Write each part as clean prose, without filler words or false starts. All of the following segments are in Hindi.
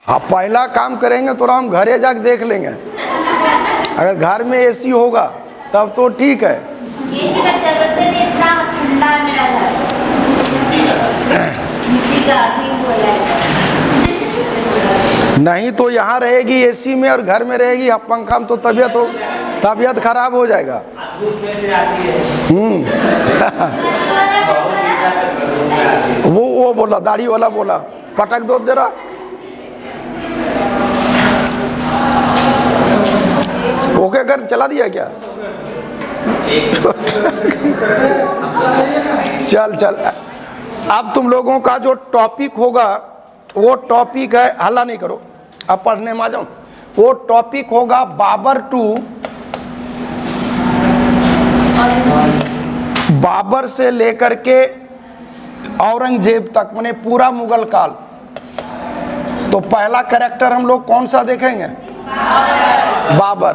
हाँ, पहला काम करेंगे तो हम घरे जाके देख लेंगे। अगर घर में एसी होगा तब तो ठीक है। नहीं तो यहाँ रहेगी एसी में और घर में रहेगी पंखा में, तो तबीयत खराब हो जाएगा। वो बोला, दाढ़ी वाला बोला, पटक दो जरा। ओके कर, चला दिया क्या? चल अब तुम लोगों का जो टॉपिक होगा वो टॉपिक है, हल्ला नहीं करो, अब पढ़ने में आ जाओ। वो टॉपिक होगा बाबर टू, बाबर से लेकर के औरंगजेब तक, माने पूरा मुगल काल। तो पहला कैरेक्टर हम लोग कौन सा देखेंगे? बाबर।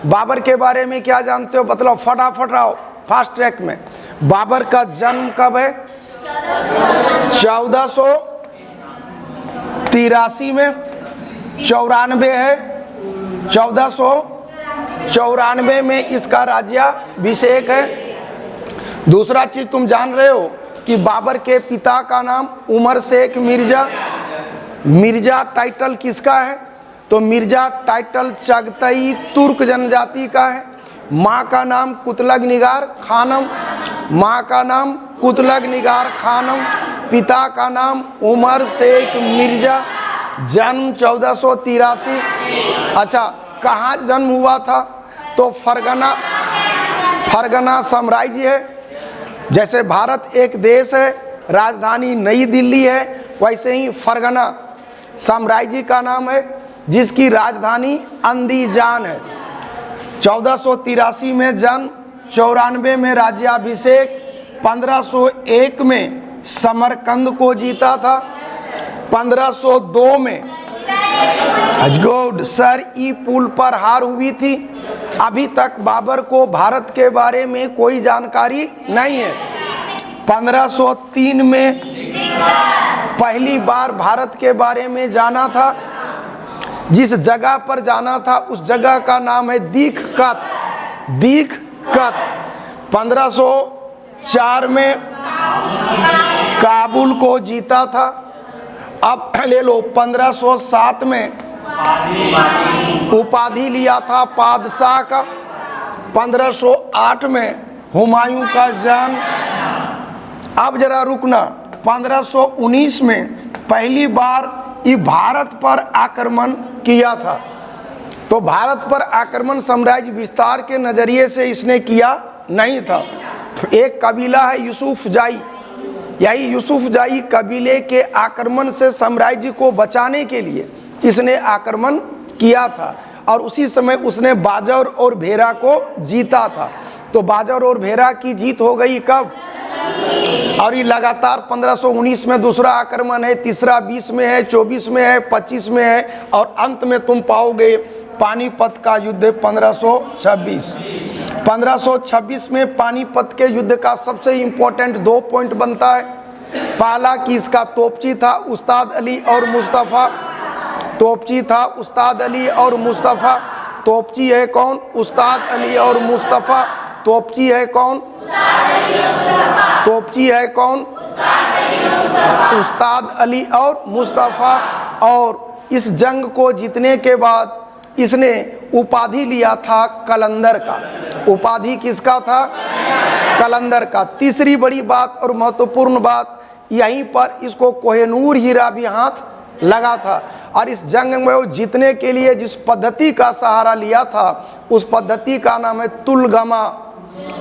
बाबर के बारे में क्या जानते हो बतलाओ, फटाफट आओ फास्ट ट्रैक में। बाबर का जन्म कब है? 1483 में। 94 है, 1494 में इसका राज्याभिषेक है। दूसरा चीज तुम जान रहे हो कि बाबर के पिता का नाम उमर शेख मिर्जा। मिर्जा टाइटल किसका है? तो मिर्जा टाइटल चगतई तुर्क जनजाति का है। माँ का नाम कुतलग निगार खानम, माँ का नाम कुतलग निगार खानम, पिता का नाम उमर शेख मिर्जा। जन्म 1483। अच्छा, कहाँ जन्म हुआ था? तो फरगना साम्राज्य है। जैसे भारत एक देश है, राजधानी नई दिल्ली है, वैसे ही फरगना साम्राज्य का नाम है जिसकी राजधानी अंदीजान है। 1483 में जन्म, 94 में राज्याभिषेक, 1501 में समरकंद को जीता था, 1502 में सर ई पुल पर हार हुई थी। अभी तक बाबर को भारत के बारे में कोई जानकारी नहीं है। 1503 में पहली बार भारत के बारे में जाना था। जिस जगह पर जाना था उस जगह का नाम है दीख-कत। 1504 में काबुल को जीता था। अब ले लो, 1507 में उपाधि लिया था पादशाह का। 1508 में हुमायूं का जन्म। अब जरा रुकना, 1519 में पहली बार ये भारत पर आक्रमण किया था। तो भारत पर आक्रमण साम्राज्य विस्तार के नजरिए से इसने किया नहीं था। एक कबीला है यूसुफजाई, यही यूसुफजाई कबीले के आक्रमण से साम्राज्य को बचाने के लिए इसने आक्रमण किया था। और उसी समय उसने बाजौर और भेरा को जीता था। तो बाजौर और भेरा की जीत हो गई कब? और ये लगातार 1519 में दूसरा आक्रमण है, तीसरा 20 में है, 24 में है, 25 में है, और अंत में तुम पाओगे पानीपत का युद्ध 1526। 1526 में पानीपत के युद्ध का सबसे इंपॉर्टेंट 2 पॉइंट बनता है। पहला कि इसका तोपची था उस्ताद अली और मुस्तफ़ा। तोपची था उस्ताद अली और मुस्तफ़ा। तोपची है कौन? उस्ताद अली और मुस्तफ़ा। तोपची है कौन? तोपची है कौन? उस्ताद अली और मुस्तफ़ा। और इस जंग को जीतने के बाद इसने उपाधि लिया था कलंदर का। उपाधि किसका था? कलंदर का। तीसरी बड़ी बात और महत्वपूर्ण बात, यहीं पर इसको कोहिनूर हीरा भी हाथ लगा था। और इस जंग में वो जीतने के लिए जिस पद्धति का सहारा लिया था उस पद्धति का नाम है तुलगमा।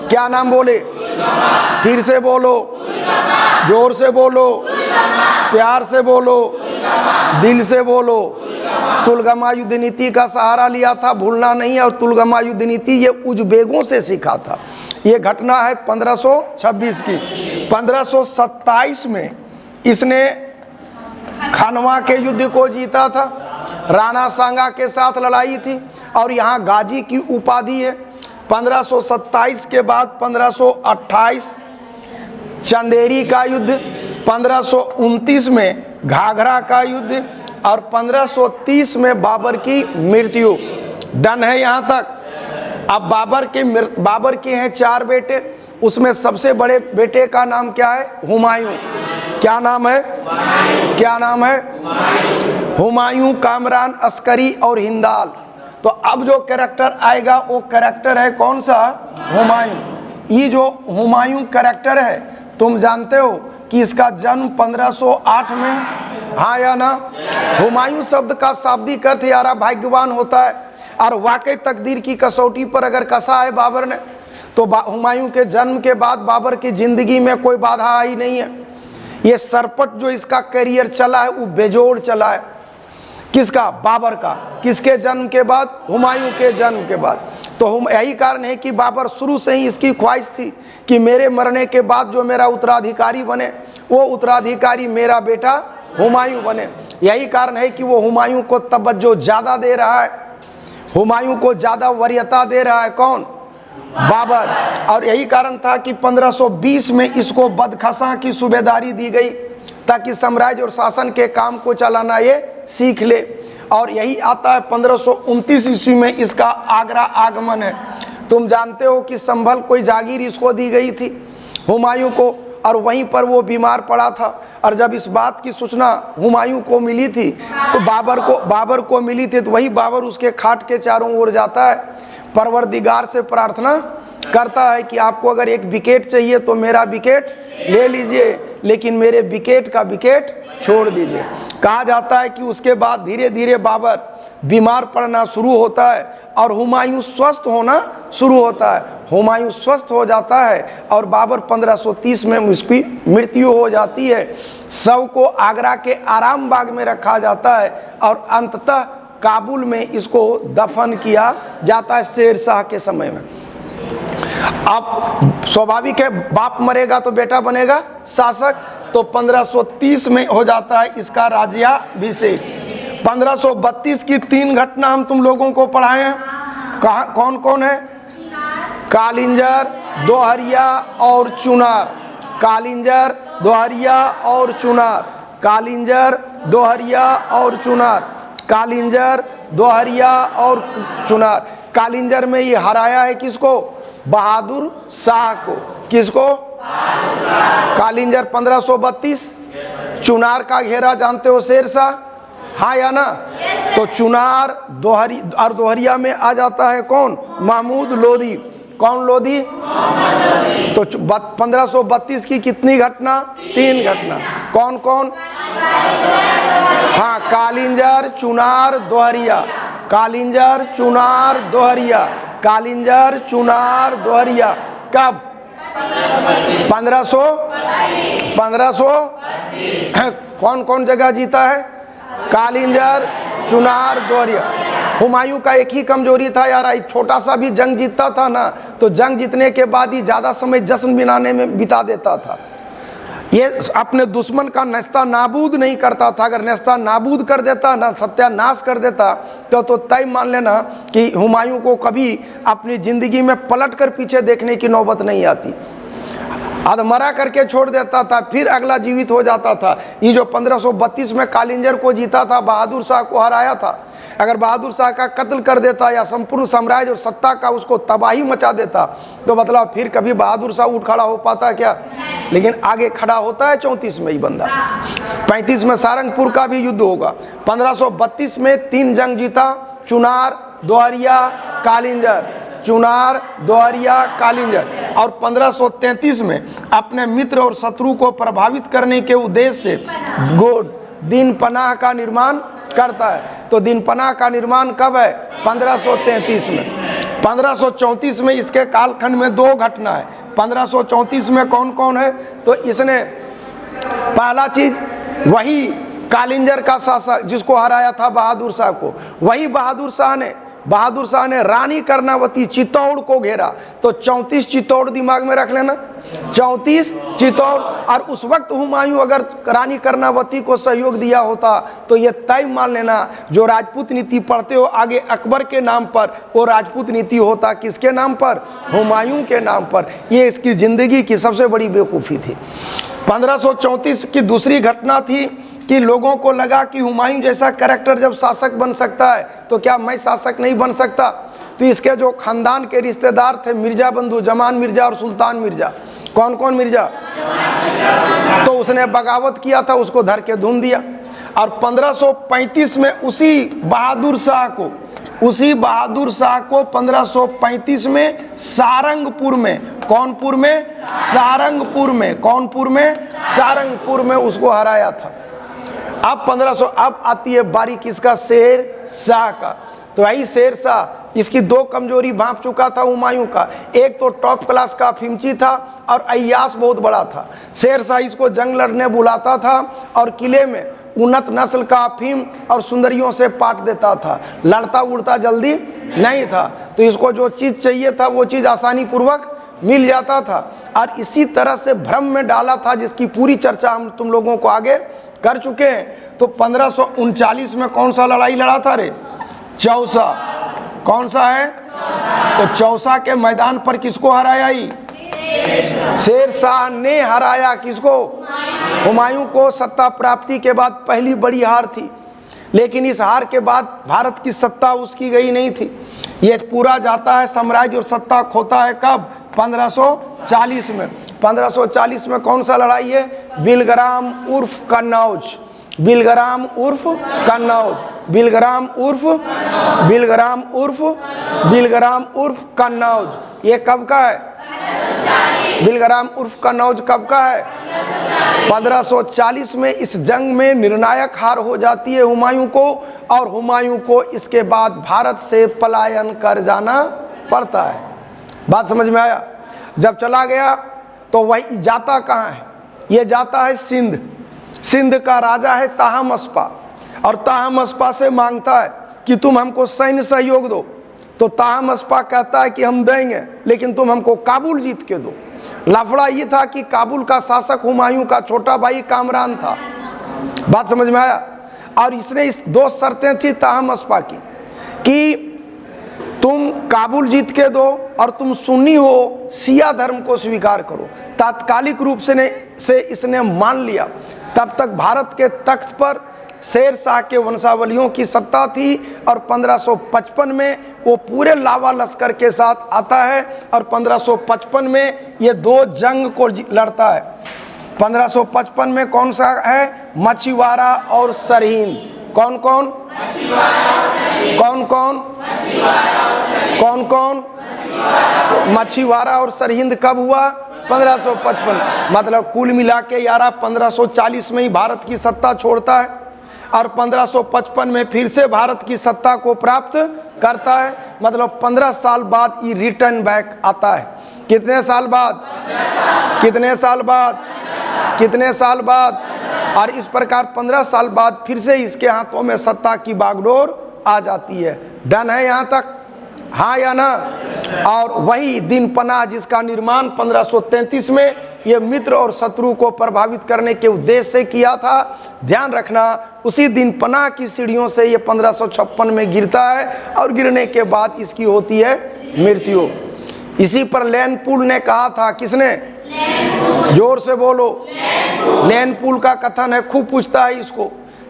क्या नाम बोले? फिर से बोलो, जोर से बोलो, प्यार से बोलो, दिल से बोलो। तुलगमा युद्ध नीति का सहारा लिया था, भूलना नहीं है। और तुलगमा युद्ध नीति ये उज़्बेकों से सीखा था। ये घटना है 1526 की। 1527 में इसने खानवा के युद्ध को जीता था। राणा सांगा के साथ लड़ाई थी और यहाँ गाजी की उपाधि है। 1527 के बाद 1528 चंदेरी का युद्ध, 1529 में घाघरा का युद्ध, और 1530 में बाबर की मृत्यु। डन है यहाँ तक। अब बाबर के हैं 4 बेटे, उसमें सबसे बड़े बेटे का नाम क्या है? हुमायूं। क्या नाम है? क्या नाम है? हुमायूं, कामरान, अस्करी और हिंदाल। तो अब जो कैरेक्टर आएगा वो कैरेक्टर है कौन सा? हुमायूं। ये जो हुमायूं कैरेक्टर है, तुम जानते हो कि इसका जन्म 1508 में, हाँ या ना? हुमायूं शब्द का शाब्दिक अर्थ यारा भाग्यवान होता है, और वाकई तकदीर की कसौटी पर अगर कसा है बाबर ने, तो हुमायूं के जन्म के बाद बाबर की जिंदगी में कोई बाधा आई नहीं है। ये सरपट जो इसका करियर चला है वो बेजोड़ चला है। किसका? बाबर का। किसके जन्म के बाद? हुमायूं के जन्म के बाद। तो हम यही कारण है कि बाबर शुरू से ही इसकी ख्वाहिश थी कि मेरे मरने के बाद जो मेरा उत्तराधिकारी बने वो उत्तराधिकारी मेरा बेटा हुमायूं बने। यही कारण है कि वो हुमायूं को तवज्जो ज़्यादा दे रहा है, हुमायूं को ज़्यादा वरीयता दे रहा है। कौन? बाबर। और यही कारण था कि 1520 में इसको बदखशां की सूबेदारी दी गई ताकि साम्राज्य और शासन के काम को चलाना ये सीख ले। और यही आता है 1529 ईस्वी में इसका आगरा आगमन है। तुम जानते हो कि संभल कोई जागीर इसको दी गई थी हुमायूं को, और वहीं पर वो बीमार पड़ा था। और जब इस बात की सूचना हुमायूं को मिली थी तो बाबर को मिली थी, तो वही बाबर उसके खाट के चारों ओर जाता है, परवरदिगार से प्रार्थना करता है कि आपको अगर एक विकेट चाहिए तो मेरा विकेट ले लीजिए, लेकिन मेरे विकेट का विकेट छोड़ दीजिए। कहा जाता है कि उसके बाद धीरे धीरे बाबर बीमार पड़ना शुरू होता है और हुमायूं स्वस्थ होना शुरू होता है। हुमायूं स्वस्थ हो जाता है और बाबर 1530 में उसकी मृत्यु हो जाती है। शव को आगरा के आराम बाग में रखा जाता है और अंततः काबुल में इसको दफन किया जाता है शेर शाह के समय में। अब स्वाभाविक है, बाप मरेगा तो बेटा बनेगा शासक, तो 1530 में हो जाता है इसका राज्याभिषेक। 1532 की 3 घटना हम तुम लोगों को पढ़ाए हैं। कहाँ कौन कौन है? कालिंजर, दोहरिया और चुनार। कालिंजर, दोहरिया और चुनार। कालिंजर, दोहरिया और चुनार। कालिंजर, दोहरिया और चुनार। कालिंजर में ये हराया है किसको? बहादुर शाह को। किसको? कालिंजर 1532। चुनार का घेरा जानते हो? शेर शाह, हाँ या ना? तो चुनार, दोहरिया में आ जाता है कौन? महमूद लोधी। कौन लोधी? तो 1532 की कितनी घटना? 3 घटना। कौन कौन? हाँ, कालिंजर, चुनार, दोहरिया। कालिंजर, चुनार, दोहरिया। कालिंजर, चुनार, दोहरिया। कब? 1500। कौन कौन जगह जीता है? कालिंजर, चुनार, दोहरिया। हुमायूं का एक ही कमजोरी था यार, छोटा सा भी जंग जीतता था ना, तो जंग जीतने के बाद ही ज़्यादा समय जश्न मनाने में बिता देता था। ये अपने दुश्मन का नेस्ता नाबूद नहीं करता था। अगर नेस्ता नाबूद कर देता ना, सत्यानाश कर देता, तो तय मान लेना कि हुमायूं को कभी अपनी ज़िंदगी में पलट कर पीछे देखने की नौबत नहीं आती। अधमरा करके छोड़ देता था, फिर अगला जीवित हो जाता था। ये जो 1532 में कालिंजर को जीता था, बहादुर शाह को हराया था, अगर बहादुर शाह का कत्ल कर देता या संपूर्ण साम्राज्य और सत्ता का उसको तबाही मचा देता, तो मतलब फिर कभी बहादुर शाह उठ खड़ा हो पाता क्या? लेकिन आगे खड़ा होता है 34 में ही बंदा। 35 में सारंगपुर का भी युद्ध होगा। 1532 में 3 जंग जीता, चुनार, दोहरिया, कालिंजर। चुनार, दोहरिया, कालिंजर। और 1533 में अपने मित्र और शत्रु को प्रभावित करने के उद्देश्य से गोड दिन पनाह का निर्माण करता है। तो दिन पनाह का निर्माण कब है? 1533 में। 1534 में इसके कालखंड में 2 घटना है। 1534 में कौन कौन है? तो इसने पहला चीज वही कालिंजर का शासक जिसको हराया था बहादुर शाह को, वही बहादुर शाह ने रानी कर्णावती चित्तौड़ को घेरा। तो 34 चित्तौड़ दिमाग में रख लेना, 34 चित्तौड़। और उस वक्त हुमायूं अगर रानी कर्णावती को सहयोग दिया होता तो ये तय मान लेना, जो राजपूत नीति पढ़ते हो आगे अकबर के नाम पर, वो राजपूत नीति होता किसके नाम पर? हुमायूं के नाम पर। ये इसकी जिंदगी की सबसे बड़ी बेवकूफ़ी थी। 1534 की दूसरी घटना थी कि लोगों को लगा कि हुमायूं जैसा कैरेक्टर जब शासक बन सकता है तो क्या मैं शासक नहीं बन सकता। तो इसके जो खानदान के रिश्तेदार थे मिर्जा बंधु, जमान मिर्जा और सुल्तान मिर्जा, कौन कौन मिर्जा, तो उसने बगावत किया था, उसको धर के धूम दिया। और 1535 में उसी बहादुर शाह को 1535 में सारंगपुर में, कौनपुर में, सारंगपुर में, कौनपुर में, सारंगपुर में उसको हराया था। अब 1500, अब आती है बारी किसका, शेर शाह का। तो वही शेर शाह, इसकी दो कमजोरी भांप चुका था हुमायूं का, एक तो टॉप क्लास का अफीमची था और अय्याश बहुत बड़ा था। शेर शाह इसको जंग लड़ने बुलाता था और किले में उन्नत नस्ल का अफीम और सुंदरियों से पाट देता था, लड़ता उड़ता जल्दी नहीं था। तो इसको जो चीज़ चाहिए था वो चीज़ आसानी पूर्वक मिल जाता था और इसी तरह से भ्रम में डाला था, जिसकी पूरी चर्चा हम तुम लोगों को आगे कर चुके हैं। तो 1539 में कौन सा लड़ाई लड़ा था रे, चौसा, कौन सा है, तो चौसा के मैदान पर किसको हराया ही, शेर शाह ने हराया, किसको, हुमायूं को। सत्ता प्राप्ति के बाद पहली बड़ी हार थी, लेकिन इस हार के बाद भारत की सत्ता उसकी गई नहीं थी। ये पूरा जाता है साम्राज्य और सत्ता खोता है कब, 1540 में। 1540 में कौन सा लड़ाई है, बिलग्राम उर्फ कन्नौज, बिलग्राम उर्फ कन्नौज, बिलग्राम उर्फ, बिलग्राम उर्फ, बिलग्राम उर्फ कन्नौज। ये कब का है, बिलग्राम उर्फ कन्नौज कब का है, 1540 में। इस जंग में निर्णायक हार हो जाती है हुमायूं को और हुमायूं को इसके बाद भारत से पलायन कर जाना पड़ता है। बात समझ में आया। जब चला गया तो वही जाता कहाँ है, ये जाता है सिंध। सिंध का राजा है ताहमस्पा और ताहमस्पा से मांगता है कि तुम हमको सैन्य सहयोग दो। तो ताहमस्पा कहता है कि हम देंगे, लेकिन तुम हमको काबुल जीत के दो। लफड़ा ये था कि काबुल का शासक हुमायूं का छोटा भाई कामरान था। बात समझ में आया। और इसने इस दो शर्तें थी ताहमस्पा की कि तुम काबुल जीत के दो और तुम सुन्नी हो, शिया धर्म को स्वीकार करो। तात्कालिक रूप से इसने मान लिया। तब तक भारत के तख्त पर शेर शाह के वंशावलियों की सत्ता थी और 1555 में वो पूरे लावा लश्कर के साथ आता है और 1555 में ये दो जंग को लड़ता है। 1555 में कौन सा है, मछीवाड़ा और सरहिंद। कौन कौन, कौन कौन, कौन कौन, मछीवाड़ा और सरहिंद कब हुआ, 1555। मतलब कुल मिला के यारा 1540 में ही भारत की सत्ता छोड़ता है और 1555 में फिर से भारत की सत्ता को प्राप्त करता है। मतलब 15 साल बाद ये रिटर्न बैक आता है। कितने साल बाद, कितने साल बाद, कितने साल बाद। और इस प्रकार 15 साल बाद फिर से इसके हाथों में सत्ता की बागडोर आ जाती है। डन है यहाँ तक, हाँ या ना। और वही दिन पनाह जिसका निर्माण 1533 में ये मित्र और शत्रु को प्रभावित करने के उद्देश्य से किया था, ध्यान रखना, उसी दिन पनाह की सीढ़ियों से ये 1556 में गिरता है और गिरने के बाद इसकी होती है मृत्यु। इसी पर लैंडपुल ने कहा था, किसने, जोर से बोलो, लैंडपुल का कथन है, खूब पूछता है इसको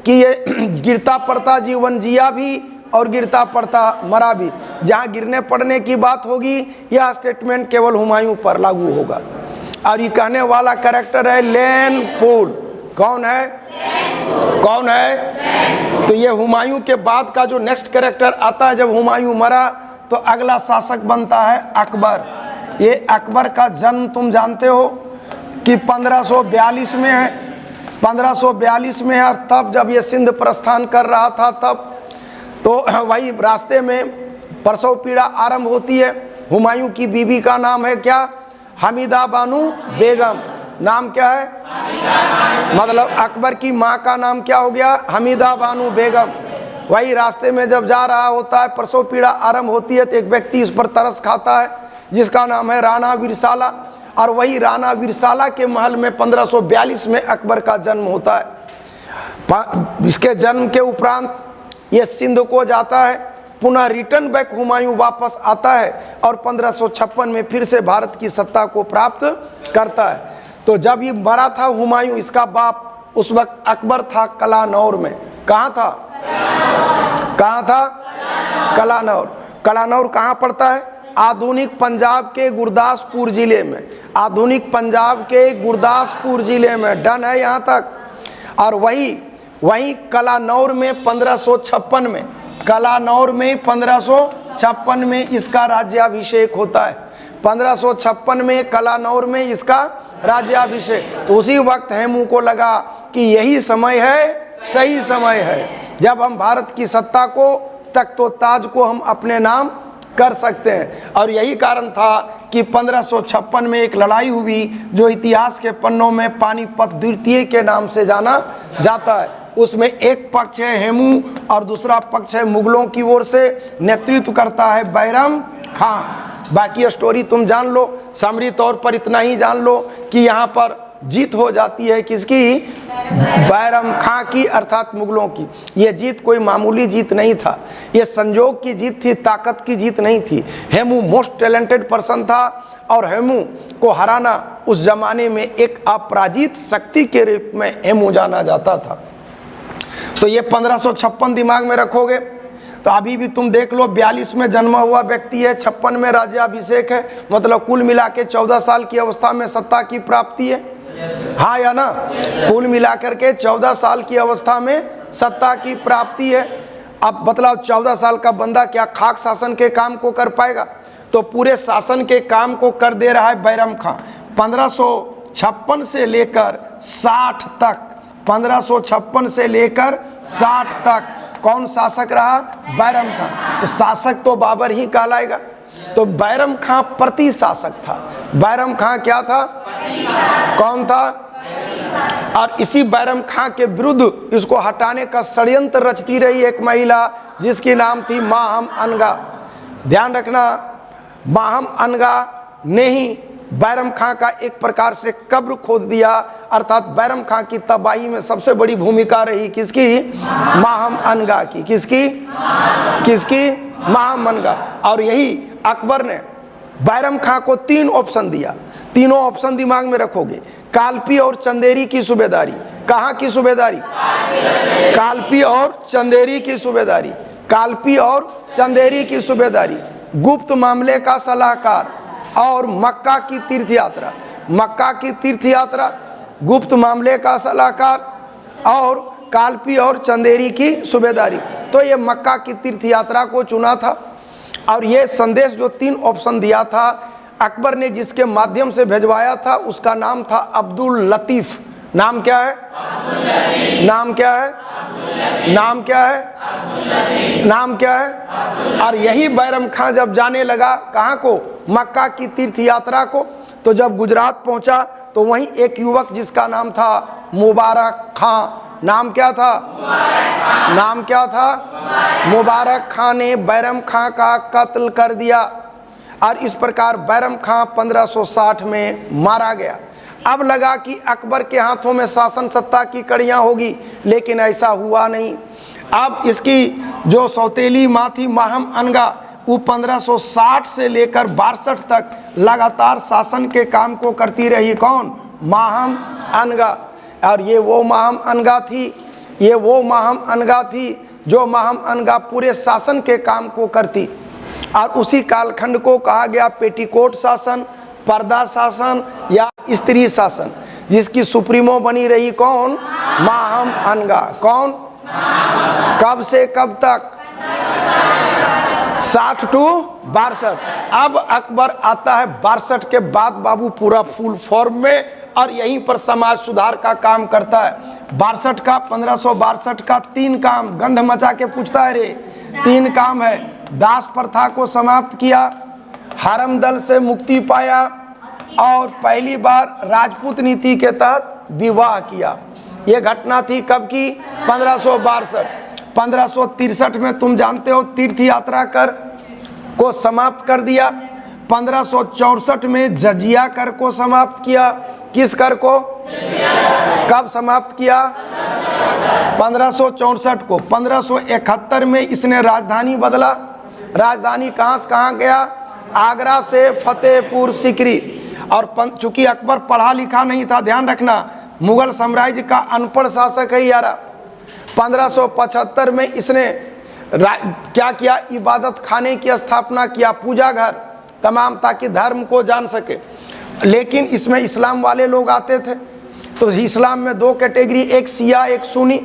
कि ये गिरता पड़ता जीवन जिया भी और गिरता पड़ता मरा भी। जहाँ गिरने पड़ने की बात होगी यह स्टेटमेंट केवल हुमायूं पर लागू होगा। और ये कहने वाला कैरेक्टर है लैंडपुल। कौन है, कौन है, तो ये हुमायूं के बाद का जो नेक्स्ट कैरेक्टर आता है, जब हुमायूं मरा तो अगला शासक बनता है अकबर। ये अकबर का जन्म तुम जानते हो कि 1542 में है, 1542 में है। और तब जब ये सिंध प्रस्थान कर रहा था तब तो वही रास्ते में प्रसव पीड़ा आरंभ होती है। हुमायूं की बीबी का नाम है क्या, हमीदा बानो बेगम। नाम क्या है, मतलब अकबर की माँ का नाम क्या हो गया, हमीदा बानो बेगम। वही रास्ते में जब जा रहा होता है, प्रसव पीड़ा आरंभ होती है, तो एक व्यक्ति इस पर तरस खाता है जिसका नाम है राणा विरसाला। और वही राणा विरसाला के महल में 1542 में अकबर का जन्म होता है। इसके जन्म के उपरांत ये सिंध को जाता है, पुनः रिटर्न बैक हुमायूं वापस आता है और 1556 में फिर से भारत की सत्ता को प्राप्त करता है। तो जब ये मरा था हुमायूं, इसका बाप उस वक्त अकबर था कलानौर में। कहाँ था? कहाँ था? कलानौर। कलानौर कहाँ पड़ता है? आधुनिक पंजाब के गुरदासपुर जिले में। आधुनिक पंजाब के गुरदासपुर जिले में। डन है यहाँ तक? और वही कलानौर में 1556 में, कलानौर में 1556 में इसका राज्याभिषेक होता है। 1556 में कलानौर में इसका राज्याभिषेक। तो उसी वक्त हेमू को लगा कि यही समय है, सही समय है, जब हम भारत की सत्ता को, तख्त-ओ-ताज को हम अपने नाम कर सकते हैं। और यही कारण था कि 1556 में एक लड़ाई हुई जो इतिहास के पन्नों में पानीपत द्वितीय के नाम से जाना जाता है। उसमें एक पक्ष है हेमू और दूसरा पक्ष है मुगलों की ओर से, नेतृत्व करता है बैरम खां। बाकी स्टोरी तुम जान लो, सामरी तौर पर इतना ही जान लो कि यहाँ पर जीत हो जाती है किसकी? बैरम खां की, अर्थात मुगलों की। ये जीत कोई मामूली जीत नहीं था, ये संजोग की जीत थी, ताकत की जीत नहीं थी। हेमू मोस्ट टैलेंटेड पर्सन था और हेमू को हराना उस जमाने में एक अपराजित शक्ति के रूप में हेमू जाना जाता था। तो ये 1556 दिमाग में रखोगे तो अभी भी तुम देख लो, 42 में जन्मा हुआ व्यक्ति है, 56 में राज्याभिषेक है, मतलब कुल मिला के 14 साल की अवस्था में सत्ता की प्राप्ति है। हाँ या ना? कुल मिलाकर के 14 साल की अवस्था में सत्ता की प्राप्ति है। अब बतलाओ 14 साल का बंदा क्या खाक शासन के काम को कर पाएगा? तो पूरे शासन के काम को कर दे रहा है बैरम खां। 1556 से लेकर 60 तक, 1556 से लेकर 60 तक कौन शासक रहा? बैरम खां। तो शासक तो बाबर ही कहलाएगा। तो बैरम खां प्रति शासक था। बैरम खां क्या था? कौन था? और इसी बैरम खां के विरुद्ध इसको हटाने का षड्यंत्र रचती रही एक महिला जिसकी नाम थी माहम अनगा। ध्यान रखना, माहम अनगा ने ही बैरम खां का एक प्रकार से कब्र खोद दिया, अर्थात बैरम खां की तबाही में सबसे बड़ी भूमिका रही किसकी? माहम अनगा की। किसकी? किसकी? माहम अनगा। और यही अकबर ने बैरम खां को 3 ऑप्शन दिया। तीनों ऑप्शन दिमाग में रखोगे। कालपी और चंदेरी की सूबेदारी। कहाँ की सूबेदारी? कालपी और चंदेरी की सूबेदारी। कालपी और चंदेरी की सूबेदारी। गुप्त मामले का सलाहकार और मक्का की तीर्थ यात्रा। मक्का की तीर्थ यात्रा, गुप्त मामले का सलाहकार और कालपी और चंदेरी की सूबेदारी। तो ये मक्का की तीर्थ यात्रा को चुना था। और ये संदेश जो 3 ऑप्शन दिया था अकबर ने, जिसके माध्यम से भेजवाया था, उसका नाम था अब्दुल लतीफ। नाम क्या है? नाम क्या है? नाम क्या है? नाम क्या है? और यही बैरम खां जब जाने लगा कहाँ को? मक्का की तीर्थ यात्रा को। तो जब गुजरात पहुंचा तो वहीं एक युवक जिसका नाम था मुबारक खां। नाम क्या था? नाम क्या था? मुबारक खां ने बैरम खां का कत्ल कर दिया और इस प्रकार बैरम खां 1560 में मारा गया। अब लगा कि अकबर के हाथों में शासन सत्ता की कड़ियां होगी, लेकिन ऐसा हुआ नहीं। अब इसकी जो सौतेली माँ थी माहम अनगा, वो 1560 से लेकर 62 तक लगातार शासन के काम को करती रही। कौन? माहम अनगा। और ये वो माहम अनगा थी, ये वो माहम अनगा थी जो माहम अनगा पूरे शासन के काम को करती। और उसी कालखंड को कहा गया पेटीकोट शासन, पर्दा शासन या स्त्री शासन, जिसकी सुप्रीमो बनी रही कौन? माहम अनगा। कौन? कब से कब तक? 60 टू 62। अब अकबर आता है 62 के बाद बाबू पूरा फुल फॉर्म में, और यहीं पर समाज सुधार का काम करता है। 62 का 1562 का 3 काम गंध मचा के पूछता है रे। 3 काम है। दास प्रथा को समाप्त किया, हरम दल से मुक्ति पाया और पहली बार राजपूत नीति के तहत विवाह किया। यह घटना थी कब की? 1562। 1563 में तुम जानते हो तीर्थ यात्रा कर को समाप्त कर दिया। 1564 में जजिया कर को समाप्त किया। किस कर को? कब समाप्त किया? 1564 को। 1571 में इसने राजधानी बदला। राजधानी कहाँ से कहाँ गया? आगरा से फतेहपुर सीकरी। और चूंकि अकबर पढ़ा लिखा नहीं था, ध्यान रखना, मुगल साम्राज्य का अनपढ़ शासक है यारा। 1575 में इसने क्या किया, इबादत खाने की स्थापना किया, पूजा घर तमाम, ताकि धर्म को जान सके। लेकिन इसमें इस्लाम वाले लोग आते थे, तो इस्लाम में दो कैटेगरी, एक शिया एक सुन्नी,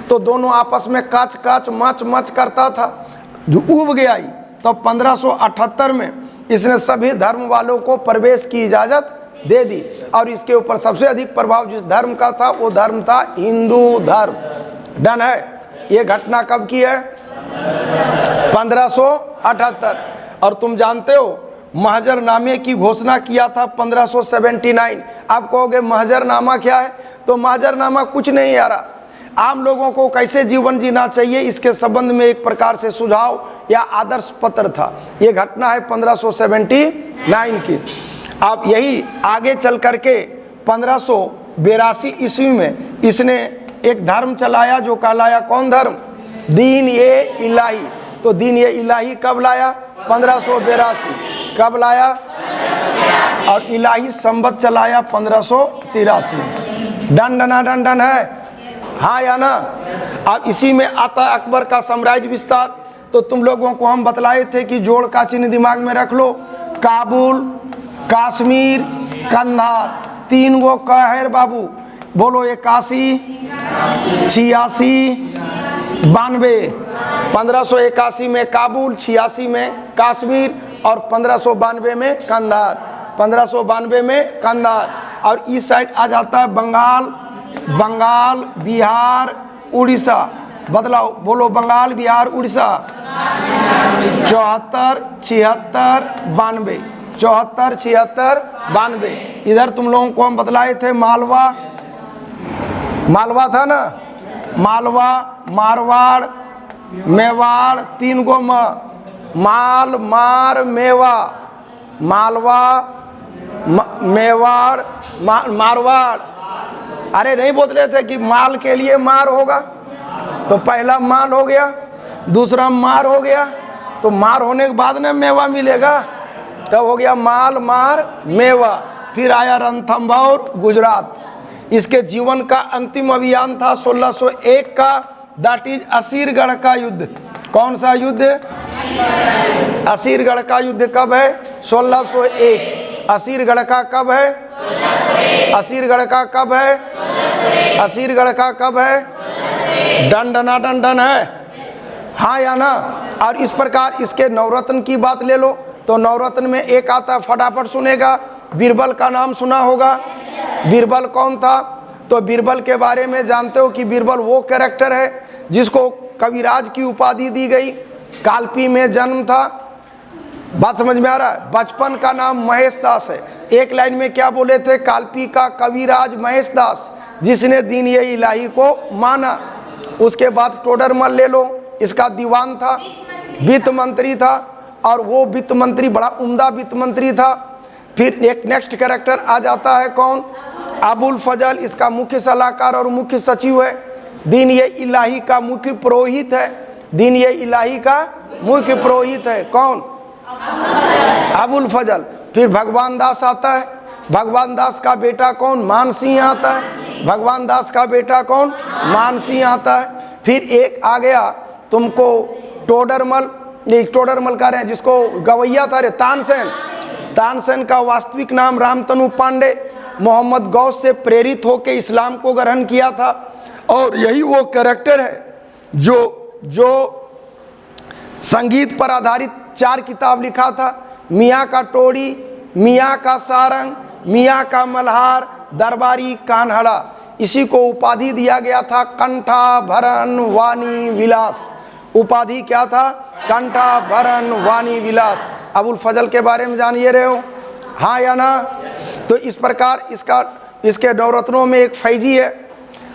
तो दोनों आपस में काच काच मच मच करता था, जो उब गया ही। तो 1578 में इसने सभी धर्म वालों को प्रवेश की इजाज़त दे दी, और इसके ऊपर सबसे अधिक प्रभाव जिस धर्म का था वो धर्म था हिंदू धर्म। डन है। ये घटना कब की है? 1578। और तुम जानते हो महजरनामे की घोषणा किया था 1579। आप कहोगे महजरनामा क्या है? तो महजरनामा कुछ नहीं यारा, आम लोगों को कैसे जीवन जीना चाहिए इसके संबंध में एक प्रकार से सुझाव या आदर्श पत्र था। ये घटना है 1579 की। अब यही आगे चल करके 1582 ईस्वी में इसने एक धर्म चलाया जो कहलाया कौन धर्म? दीन ये इलाही। तो दीन ये इलाही कब लाया? 1582। कब लाया? और इलाही संबत चलाया 1583। डन डना डन डन है, हाँ या ना? अब इसी में आता है अकबर का साम्राज्य विस्तार। तो तुम लोगों को हम बतलाए थे कि जोड़ का चिन्ह दिमाग में रख लो। काबुल, कश्मीर, कंधार, 3 गो कहर बाबू, बोलो 81, 86, 92। 1581 में काबुल, 86 में कश्मीर और 1592 में कंधार। 1592 में कंधार। और इस साइड आ जाता है बंगाल, बिहार, उड़ीसा। बदलाओ, बोलो बंगाल, बिहार, उड़ीसा। 74, 76, 92। 74, 76, 92। इधर तुम लोगों को हम बतलाए थे मालवा था ना, मालवा, मारवाड़, मेवाड़, 3 गो माल मार मेवा, मालवा, मेवाड़, मारवाड़। अरे नहीं बोलते थे कि माल के लिए मार होगा? तो पहला माल हो गया, दूसरा मार हो गया, तो मार होने के बाद ना मेवा मिलेगा, तब हो गया माल मार मेवा। फिर आया रणथंभौर, गुजरात। इसके जीवन का अंतिम अभियान था 1601 का, दैट इज असीरगढ़ का युद्ध। कौन सा युद्ध? असीरगढ़ का युद्ध कब है? 1601। असीरगढ़ का कब है? असीरगढ़ का कब है? असीरगढ़ का कब है? डन डना डन डन है, हाँ या ना? और इस प्रकार इसके नवरत्न की बात ले लो, तो नवरत्न में एक आता, फटाफट सुनेगा, बीरबल का नाम सुना होगा। बीरबल कौन था? तो बीरबल के बारे में जानते हो कि बीरबल वो कैरेक्टर है जिसको कविराज की उपाधि दी गई। कालपी में जन्म था, बात समझ में आ रहा है? बचपन का नाम महेश दास है। एक लाइन में क्या बोले थे? कालपी का कविराज महेश दास, जिसने दीन ये इलाही को माना। उसके बाद टोडरमल ले लो, इसका दीवान था, वित्त मंत्री था, और वो वित्त मंत्री बड़ा उम्दा वित्त मंत्री था। फिर एक नेक्स्ट कैरेक्टर आ जाता है कौन? अबुल फजल, इसका मुख्य सलाहकार और मुख्य सचिव है। दीन ये इलाही का मुख्य पुरोहित है। दीन ये इलाही का मुख्य पुरोहित है कौन? अबुल फजल। फिर भगवान दास आता है। भगवान दास का बेटा कौन? मानसिंह आता है। भगवान दास का बेटा कौन? मानसिंह आता है। फिर एक आ गया तुमको टोडरमल, नहीं टोडरमल कह रहे हैं जिसको गवैया था रे, तानसेन। तानसेन का वास्तविक नाम रामतनु पांडे, मोहम्मद गौस से प्रेरित होकर इस्लाम को ग्रहण किया था। और यही वो कैरेक्टर है जो संगीत पर आधारित 4 किताब लिखा था। मियाँ का टोड़ी, मियाँ का सारंग, मियाँ का मल्हार, दरबारी कान्हड़ा। इसी को उपाधि दिया गया था कंठा भरण वाणी विलास। उपाधि क्या था? कंठा भरण वाणी विलास। अबुल फजल के बारे में जानिए रहे हो, हाँ या ना? तो इस प्रकार इसके नवरत्नों में एक फैजी है,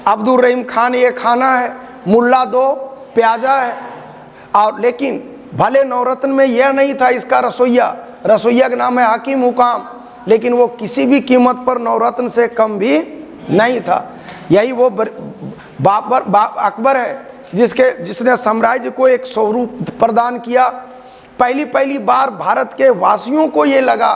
अब्दुल रहीम खान ये खाना है, मुल्ला 2 प्याजा है। और लेकिन भले नवरत्न में यह नहीं था इसका रसोइया का नाम है हकीम हुकाम, लेकिन वो किसी भी कीमत पर नवरत्न से कम भी नहीं था। यही वो अकबर है जिसने साम्राज्य को एक स्वरूप प्रदान किया। पहली बार भारत के वासियों को ये लगा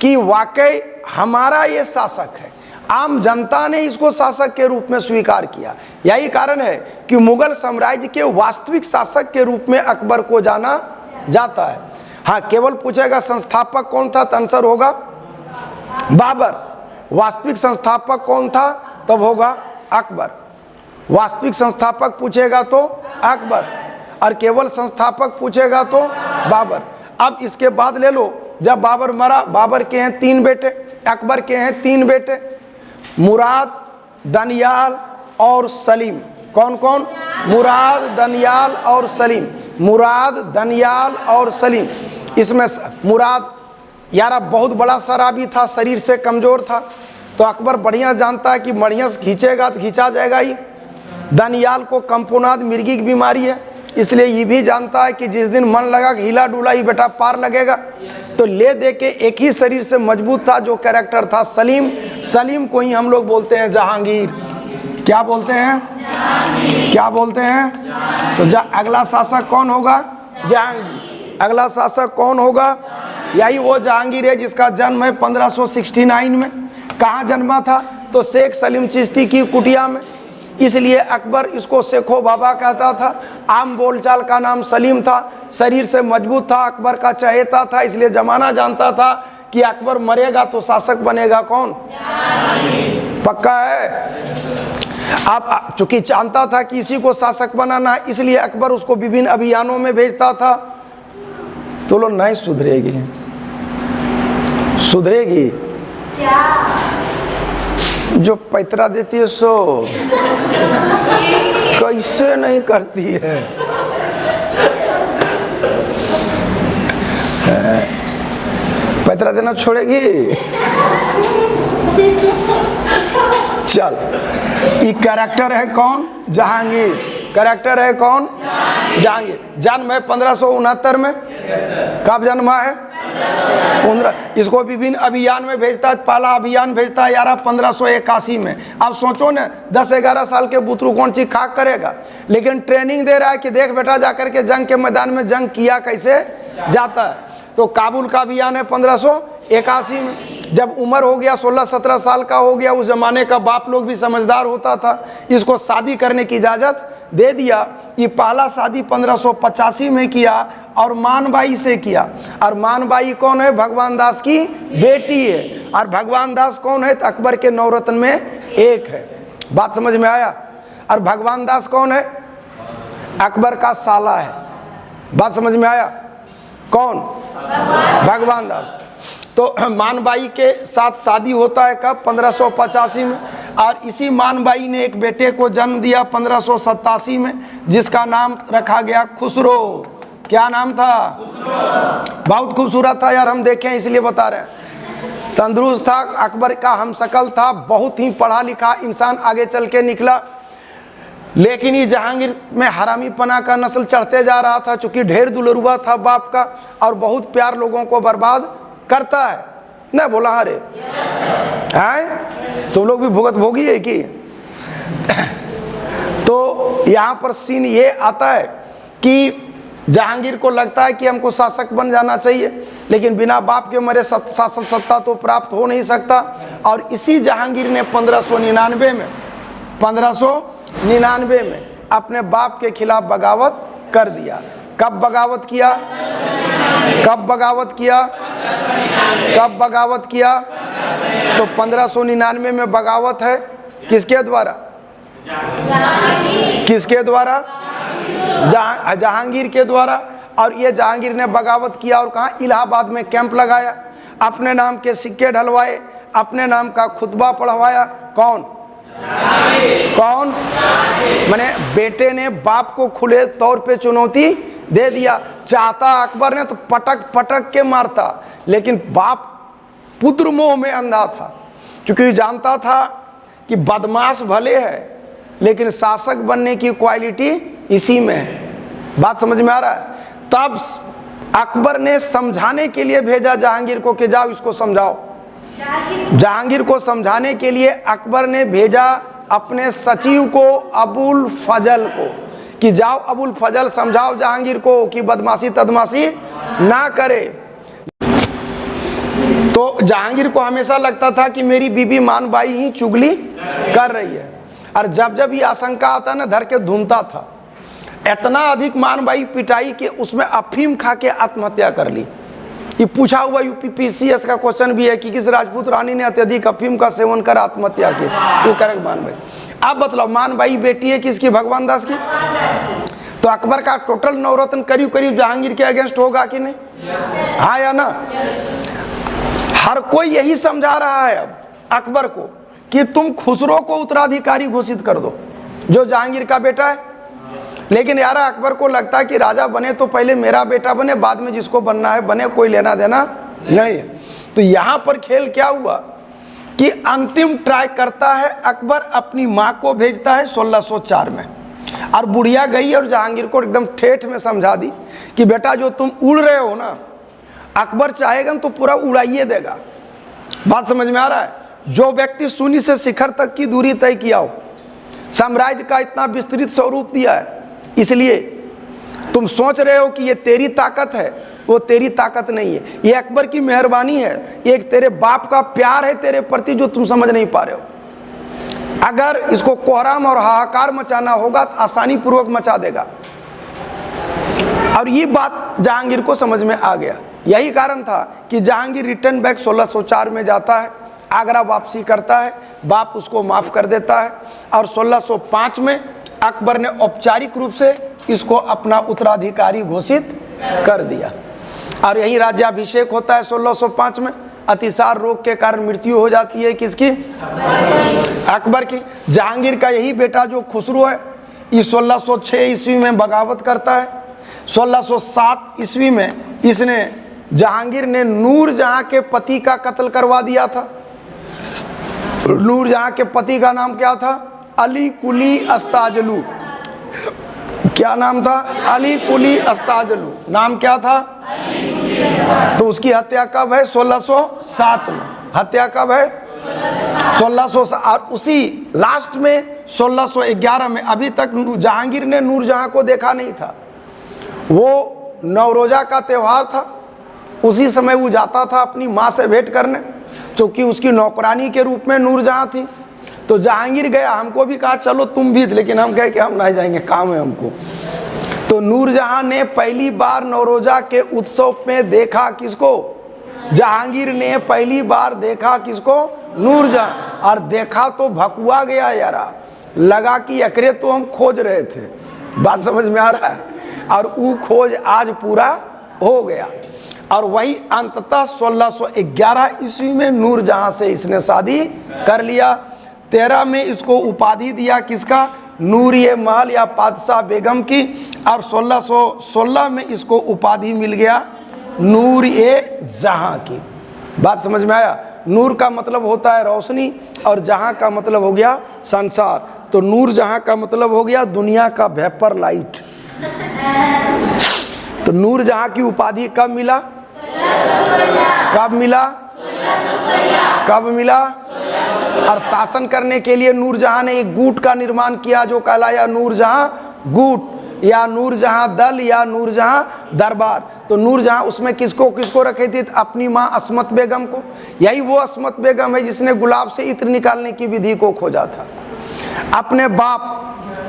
कि वाकई हमारा ये शासक है, आम जनता ने इसको शासक के रूप में स्वीकार किया। यही कारण है कि मुगल साम्राज्य के वास्तविक शासक के रूप में अकबर को जाना जाता है। हाँ, केवल पूछेगा संस्थापक कौन था तो आंसर होगा बाबर। वास्तविक संस्थापक कौन था तब होगा अकबर। वास्तविक संस्थापक पूछेगा तो अकबर, और केवल संस्थापक पूछेगा तो बाबर। अब इसके बाद ले लो, जब बाबर मरा, बाबर के हैं 3 बेटे, अकबर के हैं 3 बेटे, मुराद, दनियाल और सलीम। कौन कौन? मुराद, दनियाल और सलीम। मुराद, दनियाल और सलीम। इसमें मुराद यार बहुत बड़ा शराबी था, शरीर से कमज़ोर था, तो अकबर बढ़िया जानता है कि बढ़िया से खींचेगा तो खींचा जाएगा ही। दनियाल को कंपोनाद मिर्गी की बीमारी है, इसलिए ये भी जानता है कि जिस दिन मन लगा कि हिला डुला ही बेटा पार लगेगा। तो ले दे के एक ही शरीर से मजबूत था जो कैरेक्टर था सलीम। सलीम को ही हम लोग बोलते हैं जहांगीर। क्या बोलते हैं? क्या बोलते हैं? तो अगला शासक कौन होगा? जहांगीर। अगला शासक कौन होगा? यही वो जहांगीर है जिसका जन्म है 1569 में। कहाँ जन्मा था? तो शेख सलीम चिश्ती की कुटिया में। इसलिए अकबर इसको शेखो बाबा कहता था। आम बोलचाल का नाम सलीम था, शरीर से मजबूत था, अकबर का चहेता था, इसलिए जमाना जानता था कि अकबर मरेगा तो शासक बनेगा कौन? पक्का है। अब चूंकि जानता था कि इसी को शासक बनाना, इसलिए अकबर उसको विभिन्न अभियानों में भेजता था। तो लोग नहीं सुधरेगी, सुधरेगी क्या? जो पैतरा देती है सो कैसे नहीं करती है। पैतरा देना छोड़ेगी? चल, ये कैरेक्टर है कौन? जहांगीर। कैरेक्टर है कौन? जहांगीर। जन्म है 1569 में। कब जन्मा है? 15। इसको विभिन्न अभियान में भेजता है। पहला अभियान भेजता है 1581 में। अब सोचो ना, 10-11 साल के बुतरू कौन चीज खाक करेगा, लेकिन ट्रेनिंग दे रहा है कि देख बेटा जाकर के जंग के मैदान में जंग किया कैसे जाता है। तो काबुल का अभियान है 1581 में। जब उम्र हो गया 16-17 साल का हो गया, उस जमाने का बाप लोग भी समझदार होता था, इसको शादी करने की इजाज़त दे दिया। ये पहला शादी 1585 में किया और मानबाई से किया। और मानबाई कौन है? भगवान दास की बेटी है। और भगवान दास कौन है? तो अकबर के 9 रत्न में एक है। बात समझ में आया? और भगवान दास कौन है? अकबर का साला है। बात समझ में आया? कौन? भगवान दास। तो मानबाई के साथ शादी होता है कब? 1585 में। और इसी मानबाई ने एक बेटे को जन्म दिया 1587 में, जिसका नाम रखा गया खुसरो। क्या नाम था? बहुत खूबसूरत था यार, हम देखें इसलिए बता रहे हैं। तंदुरुस्त था, अकबर का हमशक्ल था, बहुत ही पढ़ा लिखा इंसान आगे चल के निकला। लेकिन ये जहांगीर में हरामी पना का नस्ल चढ़ते जा रहा था, चूंकि ढेर दुलरुआ था बाप का और बहुत प्यार लोगों को बर्बाद करता है ना। बोला हरे हैं? तुम लोग भी भुगत भोगी है कि? तो यहाँ पर सीन ये आता है कि जहांगीर को लगता है कि हमको शासक बन जाना चाहिए, लेकिन बिना बाप के मरे शासन सत्ता तो प्राप्त हो नहीं सकता। और इसी जहांगीर ने 1599 में अपने बाप के खिलाफ बगावत कर दिया। कब बगावत किया? कब बगावत किया? कब बगावत किया? तो 1599 में बगावत है किसके द्वारा? किसके द्वारा? जहांगीर के द्वारा। और ये जहांगीर ने बगावत किया और कहाँ? इलाहाबाद में कैंप लगाया, अपने नाम के सिक्के ढलवाए, अपने नाम का खुतबा पढ़वाया। कौन? कौन? माने बेटे ने बाप को खुले तौर पे चुनौती दे दिया। चाहता अकबर ने तो पटक पटक के मारता, लेकिन बाप पुत्र मोह में अंधा था, क्योंकि जानता था कि बदमाश भले है लेकिन शासक बनने की क्वालिटी इसी में है। बात समझ में आ रहा है? तब अकबर ने समझाने के लिए भेजा जहांगीर को कि जाओ इसको समझाओ। जहांगीर को समझाने के लिए अकबर ने भेजा अपने सचिव को अबुल फजल को कि जाओ अबुल फजल समझाओ जहांगीर को कि बदमाशी तदमाशी ना करे। तो जहांगीर को हमेशा लगता था कि मेरी बीबी मानबाई ही चुगली कर रही है, और जब जब ये आशंका आता ना धर के धूमता था। इतना अधिक मानबाई पिटाई कि उसमें अफीम खा के आत्महत्या कर ली। ये पूछा हुआ यूपीपीसीएस का क्वेश्चन भी है कि किस राजपूत रानी ने अत्यधिक अफीम का सेवन कर आत्महत्या की। वो करेक्ट मानबाई। अब बतलाओ, मानबाई बेटी है किसकी? भगवान दास की। तो अकबर का टोटल नवरत्न करीब करीब जहांगीर के अगेंस्ट होगा कि नहीं? हाँ या ना? हर कोई यही समझा रहा है अब अकबर को कि तुम खुसरो को उत्तराधिकारी घोषित कर दो, जो जहांगीर का बेटा है। लेकिन यार अकबर को लगता है कि राजा बने तो पहले मेरा बेटा बने, बाद में जिसको बनना है बने, कोई लेना देना नहीं है। तो यहाँ पर खेल क्या हुआ कि अंतिम ट्राई करता है अकबर, अपनी माँ को भेजता है 1604 में, और बुढ़िया गई और जहांगीर को एकदम ठेठ में समझा दी कि बेटा जो तुम उड़ रहे हो ना, अकबर चाहेगा तो पूरा उड़ाइए देगा। बात समझ में आ रहा है? जो व्यक्ति शून्य से शिखर तक की दूरी तय किया हो, साम्राज्य का इतना विस्तृत स्वरूप दिया है, इसलिए तुम सोच रहे हो कि ये तेरी ताकत है, वो तेरी ताकत नहीं है, ये अकबर की मेहरबानी है, एक तेरे बाप का प्यार है तेरे प्रति जो तुम समझ नहीं पा रहे हो। अगर इसको कोहराम और हाहाकार मचाना होगा तो आसानी पूर्वक मचा देगा। और ये बात जहांगीर को समझ में आ गया। यही कारण था कि जहांगीर रिटर्न बैक 1604 में जाता है, आगरा वापसी करता है, बाप उसको माफ़ कर देता है, और 1605 में अकबर ने औपचारिक रूप से इसको अपना उत्तराधिकारी घोषित कर दिया। और यही राज्याभिषेक होता है 1605 में। अतिसार रोग के कारण मृत्यु हो जाती है किसकी? अकबर की। जहांगीर का यही बेटा जो खुसरो है, इस 1606 ईस्वी में बगावत करता है। 1607 ईस्वी में इसने जहांगीर ने नूरजहां के पति का कत्ल करवा दिया था। नूरजहां के पति का नाम क्या था? अली कुली अस्ताजलू। क्या नाम था? अली कुली अस्ताजलू। नाम क्या था? तो उसकी हत्या कब है? 1607 में। हत्या कब है? 1600। और उसी लास्ट में 1611 में, अभी तक जहांगीर ने नूरजहां को देखा नहीं था। वो नवरोजा का त्यौहार था, उसी समय वो जाता था अपनी माँ से भेंट करने, क्योंकि उसकी नौकरानी के रूप में नूरजहां थी। तो जहांगीर गया, हमको भी कहा चलो तुम भी, लेकिन हम कहे कि हम नहीं जाएंगे, काम है हमको। तो नूरजहां ने पहली बार नवरोजा के उत्सव में देखा किसको? जहांगीर ने पहली बार देखा किसको? नूरजहां। और देखा तो भकुआ गया यारा, लगा कि एकरे तो हम खोज रहे थे। बात समझ में आ रहा है? और वो खोज आज पूरा हो गया। और वही अंततः 1611 ईस्वी में नूरजहां से इसने शादी कर लिया। 13 में इसको उपाधि दिया किसका? नूर-ए महल या पादशाह बेगम की। और 1616 में इसको उपाधि मिल गया नूर-ए-जहां की। बात समझ में आया? नूर का मतलब होता है रोशनी, और जहां का मतलब हो गया संसार। तो नूरजहां का मतलब हो गया दुनिया का वेपर लाइट। तो नूरजहां की उपाधि कब मिला? कब मिला? कब मिला? और शासन करने के लिए नूरजहां ने एक गुट का निर्माण किया जो कहलाया नूरजहां गुट, या नूरजहां दल, या नूरजहां दरबार। तो नूरजहां उसमें किसको किसको रखे थे? अपनी माँ अस्मत बेगम को। यही वो अस्मत बेगम है जिसने गुलाब से इत्र निकालने की विधि को खोजा था। अपने बाप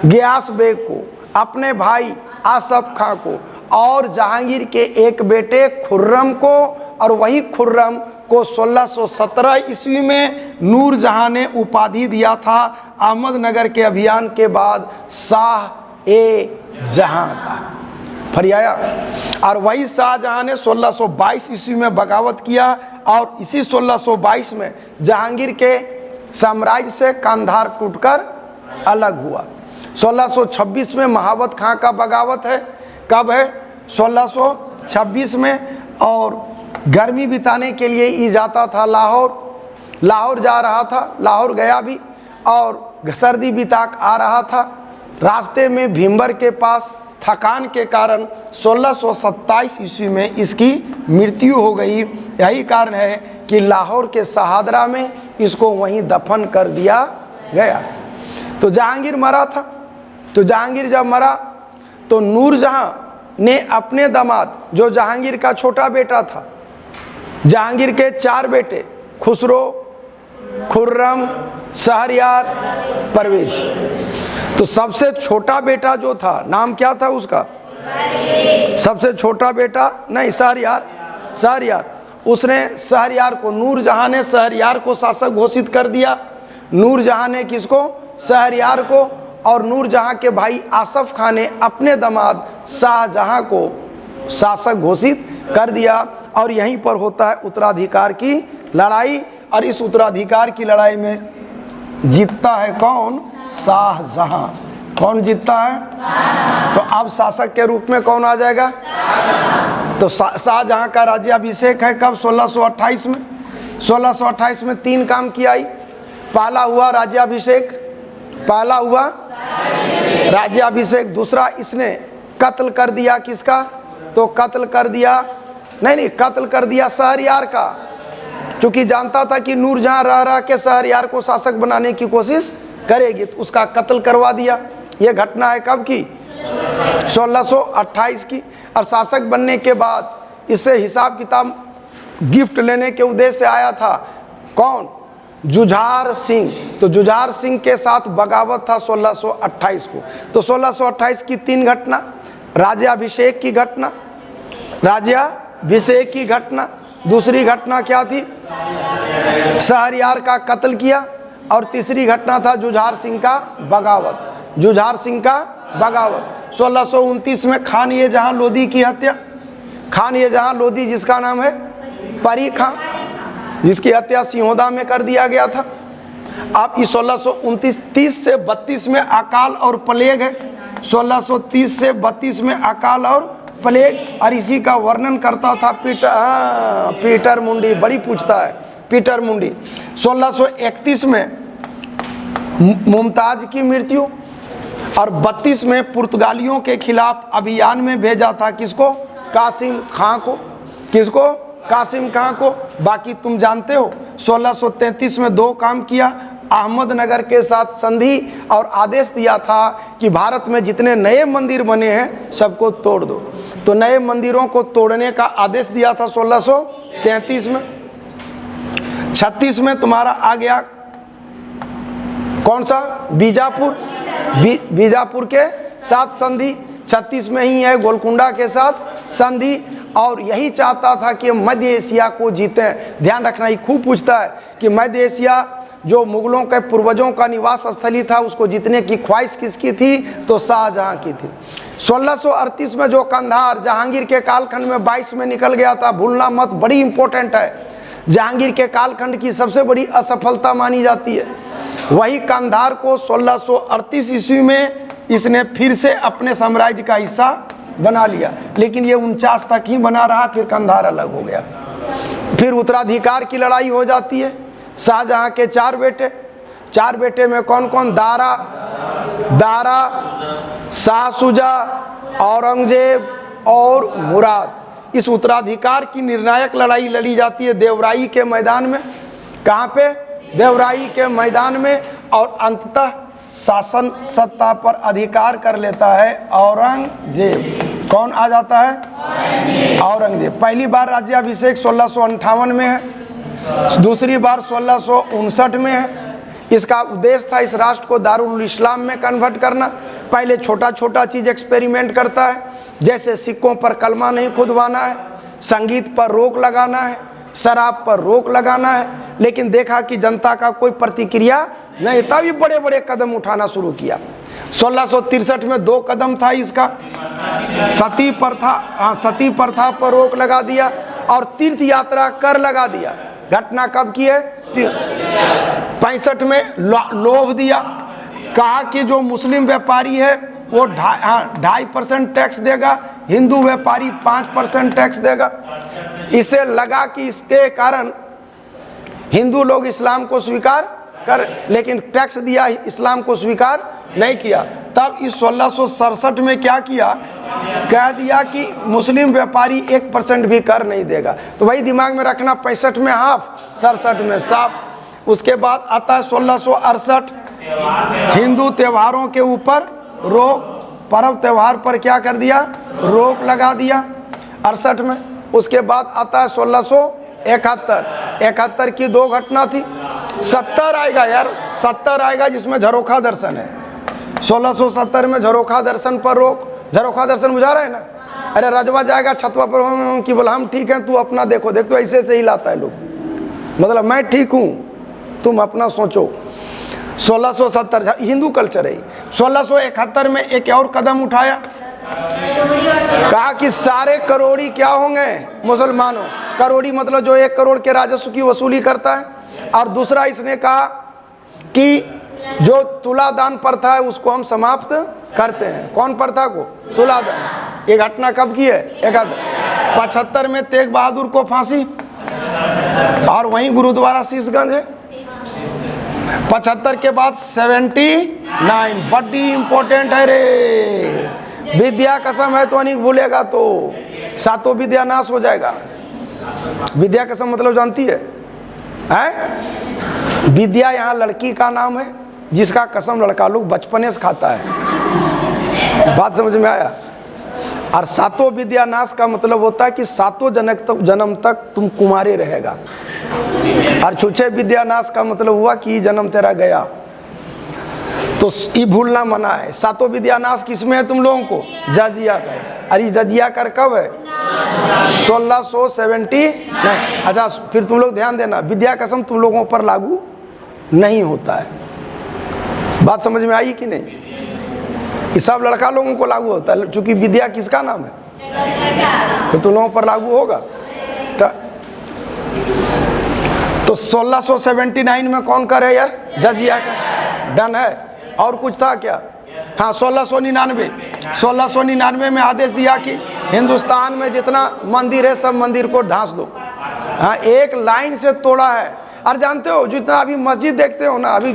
गयास बेग को, अपने भाई आसफ खां को, और जहांगीर के एक बेटे खुर्रम को। और वही खुर्रम को 1617 ईस्वी में नूरजहां ने उपाधि दिया था अहमदनगर के अभियान के बाद शाह-ए-जहां का। फरियाया। और वही शाहजहां ने 1622 ईस्वी में बगावत किया, और इसी 1622 में जहांगीर के साम्राज्य से कांधार टूटकर अलग हुआ। 1626 में महावत खां का बगावत है। कब है? 1626 में। और गर्मी बिताने के लिए ये जाता था लाहौर जा रहा था, लाहौर गया भी, और सर्दी बिता आ रहा था। रास्ते में भीमबर के पास थकान के कारण 1627 ईस्वी में इसकी मृत्यु हो गई। यही कारण है कि लाहौर के शहादरा में इसको वहीं दफन कर दिया गया। तो जहांगीर मरा था। तो जहांगीर जब मरा तो नूरजहां ने अपने दामाद, जो जहांगीर का छोटा बेटा था, जहांगीर के 4 बेटे, खुसरो, खुर्रम, शहरयार, परवेज। तो सबसे छोटा बेटा जो था, नाम क्या था उसका? सबसे छोटा बेटा नहीं, शहरयार। उसने शहरयार को, नूरजहां ने शहरयार को शासक घोषित कर दिया। नूरजहां ने किसको? शहरयार को। और नूरजहां के भाई आसफ खान ने अपने दामाद शाहजहां को शासक घोषित कर दिया। और यहीं पर होता है उत्तराधिकार की लड़ाई। और इस उत्तराधिकार की लड़ाई में जीतता है कौन? शाहजहां। कौन जीतता है? तो अब शासक के रूप में कौन आ जाएगा? तो शाहजहां का राज्याभिषेक है कब? 1628 में। 1628 में 3 काम किया ही। पहला हुआ राज्याभिषेक, राज्याभिषेक। दूसरा, इसने कत्ल कर दिया किसका? तो कत्ल कर दिया, कत्ल कर दिया शहरयार का, क्योंकि जानता था कि नूरजहां रह के शहरयार को शासक बनाने की कोशिश करेगी, तो उसका कत्ल करवा दिया। यह घटना है कब की? 1628 की। और शासक बनने के बाद इससे हिसाब किताब गिफ्ट लेने के उद्देश्य से आया था कौन? जुझार सिंह। तो जुझार सिंह के साथ बगावत था 1628 को। तो 1628 की 3 घटना, राज्याभिषेक की घटना, दूसरी घटना क्या थी? शहरयार का कत्ल किया। और तीसरी घटना था जुझार सिंह का बगावत। 1629 में खान ये जहां लोदी की हत्या, खान ये जहां लोदी जिसका नाम है परी खां, जिसकी हत्या सिहोदा में कर दिया गया था। अब इस 1629 से 32 में अकाल और प्लेग है। 1630 से 32 में अकाल और प्लेग। और इसी का वर्णन करता था पीटर मुंडी, बड़ी पूछता है पीटर मुंडी। 1631 में मुमताज की मृत्यु। और 32 में पुर्तगालियों के खिलाफ अभियान में भेजा था किसको? कासिम खां को। किसको? कासिम खां को। बाकी तुम जानते हो 1633 में 2 काम किया। अहमदनगर के साथ संधि और आदेश दिया था कि भारत में जितने नए मंदिर बने हैं सबको तोड़ दो। तो नए मंदिरों को तोड़ने का आदेश दिया था 1633 में। 36 में तुम्हारा आ गया कौन सा? बीजापुर। बीजापुर के साथ संधि। 36 में ही है गोलकुंडा के साथ संधि। और यही चाहता था कि मध्य एशिया को जीते। ध्यान रखना, ही खूब पूछता है कि मध्य एशिया जो मुगलों के पूर्वजों का निवास स्थली था उसको जीतने की ख्वाहिश किसकी थी? तो शाहजहां की थी। 1638 में जो कंधार जहांगीर के कालखंड में 22 में निकल गया था, भूलना मत, बड़ी इंपॉर्टेंट है। जहांगीर के कालखंड की सबसे बड़ी असफलता मानी जाती है। वही कंधार को 1638 ईस्वी में इसने फिर से अपने साम्राज्य का हिस्सा बना लिया, लेकिन ये 49 तक ही बना रहा, फिर कंधार अलग हो गया। फिर उत्तराधिकार की लड़ाई हो जाती है। शाहजहां के 4 बेटे में कौन कौन? दारा, शाह शुजा, औरंगजेब और मुराद। इस उत्तराधिकार की निर्णायक लड़ाई लड़ी जाती है देवराई के मैदान में। कहाँ पे? देवराई के मैदान में। और अंततः शासन सत्ता पर अधिकार कर लेता है औरंगजेब। कौन आ जाता है? औरंगजेब। पहली बार राज्याभिषेक 1658 में है, दूसरी बार 1659 में है। इसका उद्देश्य था इस राष्ट्र को दारुल इस्लाम में कन्वर्ट करना। पहले छोटा छोटा चीज एक्सपेरिमेंट करता है, जैसे सिक्कों पर कलमा नहीं खुदवाना है, संगीत पर रोक लगाना है, शराब पर रोक लगाना है। लेकिन देखा कि जनता का कोई प्रतिक्रिया नहीं, तभी बड़े बड़े कदम उठाना शुरू किया। 1663 में 2 कदम था इसका। सती प्रथा पर रोक लगा दिया और तीर्थ यात्रा कर लगा दिया। घटना कब की है? 65 में लोभ दिया, कहा कि जो मुस्लिम व्यापारी है वो 2.5% टैक्स देगा, हिंदू व्यापारी 5% टैक्स देगा। इसे लगा कि इसके कारण हिंदू लोग इस्लाम को स्वीकार कर, लेकिन टैक्स दिया, इस्लाम को स्वीकार नहीं किया। तब इस 1667 में क्या किया? कह दिया कि मुस्लिम व्यापारी 1% भी कर नहीं देगा। तो वही दिमाग में रखना, 65 में हाफ, 67 में साफ। उसके बाद आता है 1668, हिंदू त्योहारों के ऊपर रोक, पर्व त्योहार पर क्या कर दिया? रोक लगा दिया 68 में। उसके बाद आता है 71 की 2 घटना थी। 70 आएगा यार, 70 आएगा जिसमें झरोखा दर्शन है। 1670 में झरोखा दर्शन पर रोक। झरोखा दर्शन बुझा रहे हैं ना? अरे रजवा जाएगा छतवा पर कि बोला हम ठीक हैं, तू अपना देखो। देख तो ऐसे से ही लाता है लोग, मतलब मैं ठीक हूँ, तुम अपना सोचो। 1670 हिंदू कल्चर है। 1671 में एक और कदम उठाया, कहा कि सारे करोड़ी क्या होंगे? मुसलमानों। करोड़ी मतलब जो 1 करोड़ के राजस्व की वसूली करता है। और दूसरा इसने कहा कि जो तुलादान प्रथा है उसको हम समाप्त करते हैं। कौन प्रथा को? तुलादान। ये घटना कब की है? 75 में तेग बहादुर को फांसी, और वहीं गुरुद्वारा शीशगंज है। 75 के बाद 79 बड़ी इंपॉर्टेंट है रे। विद्या कसम है तो नहीं भूलेगा तो 7 विद्या नाश हो जाएगा। विद्या कसम मतलब जानती है? विद्या यहाँ लड़की का नाम है जिसका कसम लड़का लोग बचपने से खाता है। बात समझ में आया? और 7 विद्या नाश का मतलब होता है कि 7 जन्म तक तुम कुमारे रहेगा। और छुछे विद्या नाश का मतलब हुआ कि जन्म तेरा गया। तो ये भूलना मना है। 7 विद्या नाश किसमें है तुम लोगों को? जजिया कर। अरे जजिया कर कब है? 1679। अच्छा फिर तुम लोग ध्यान देना, विद्या कसम तुम लोगों पर लागू नहीं होता है। बात समझ में आई कि नहीं? ये सब लड़का लोगों को लागू होता है, क्योंकि विद्या किसका नाम है? तो तुम लोगों पर लागू होगा। तो 1679 में कौन कर है यार? जजिया का। डन है। और कुछ था क्या? हाँ 1699 में आदेश दिया कि हिंदुस्तान में जितना मंदिर है सब मंदिर को ढांस दो। हाँ एक लाइन से तोड़ा है। और जानते हो जितना अभी मस्जिद देखते हो ना, अभी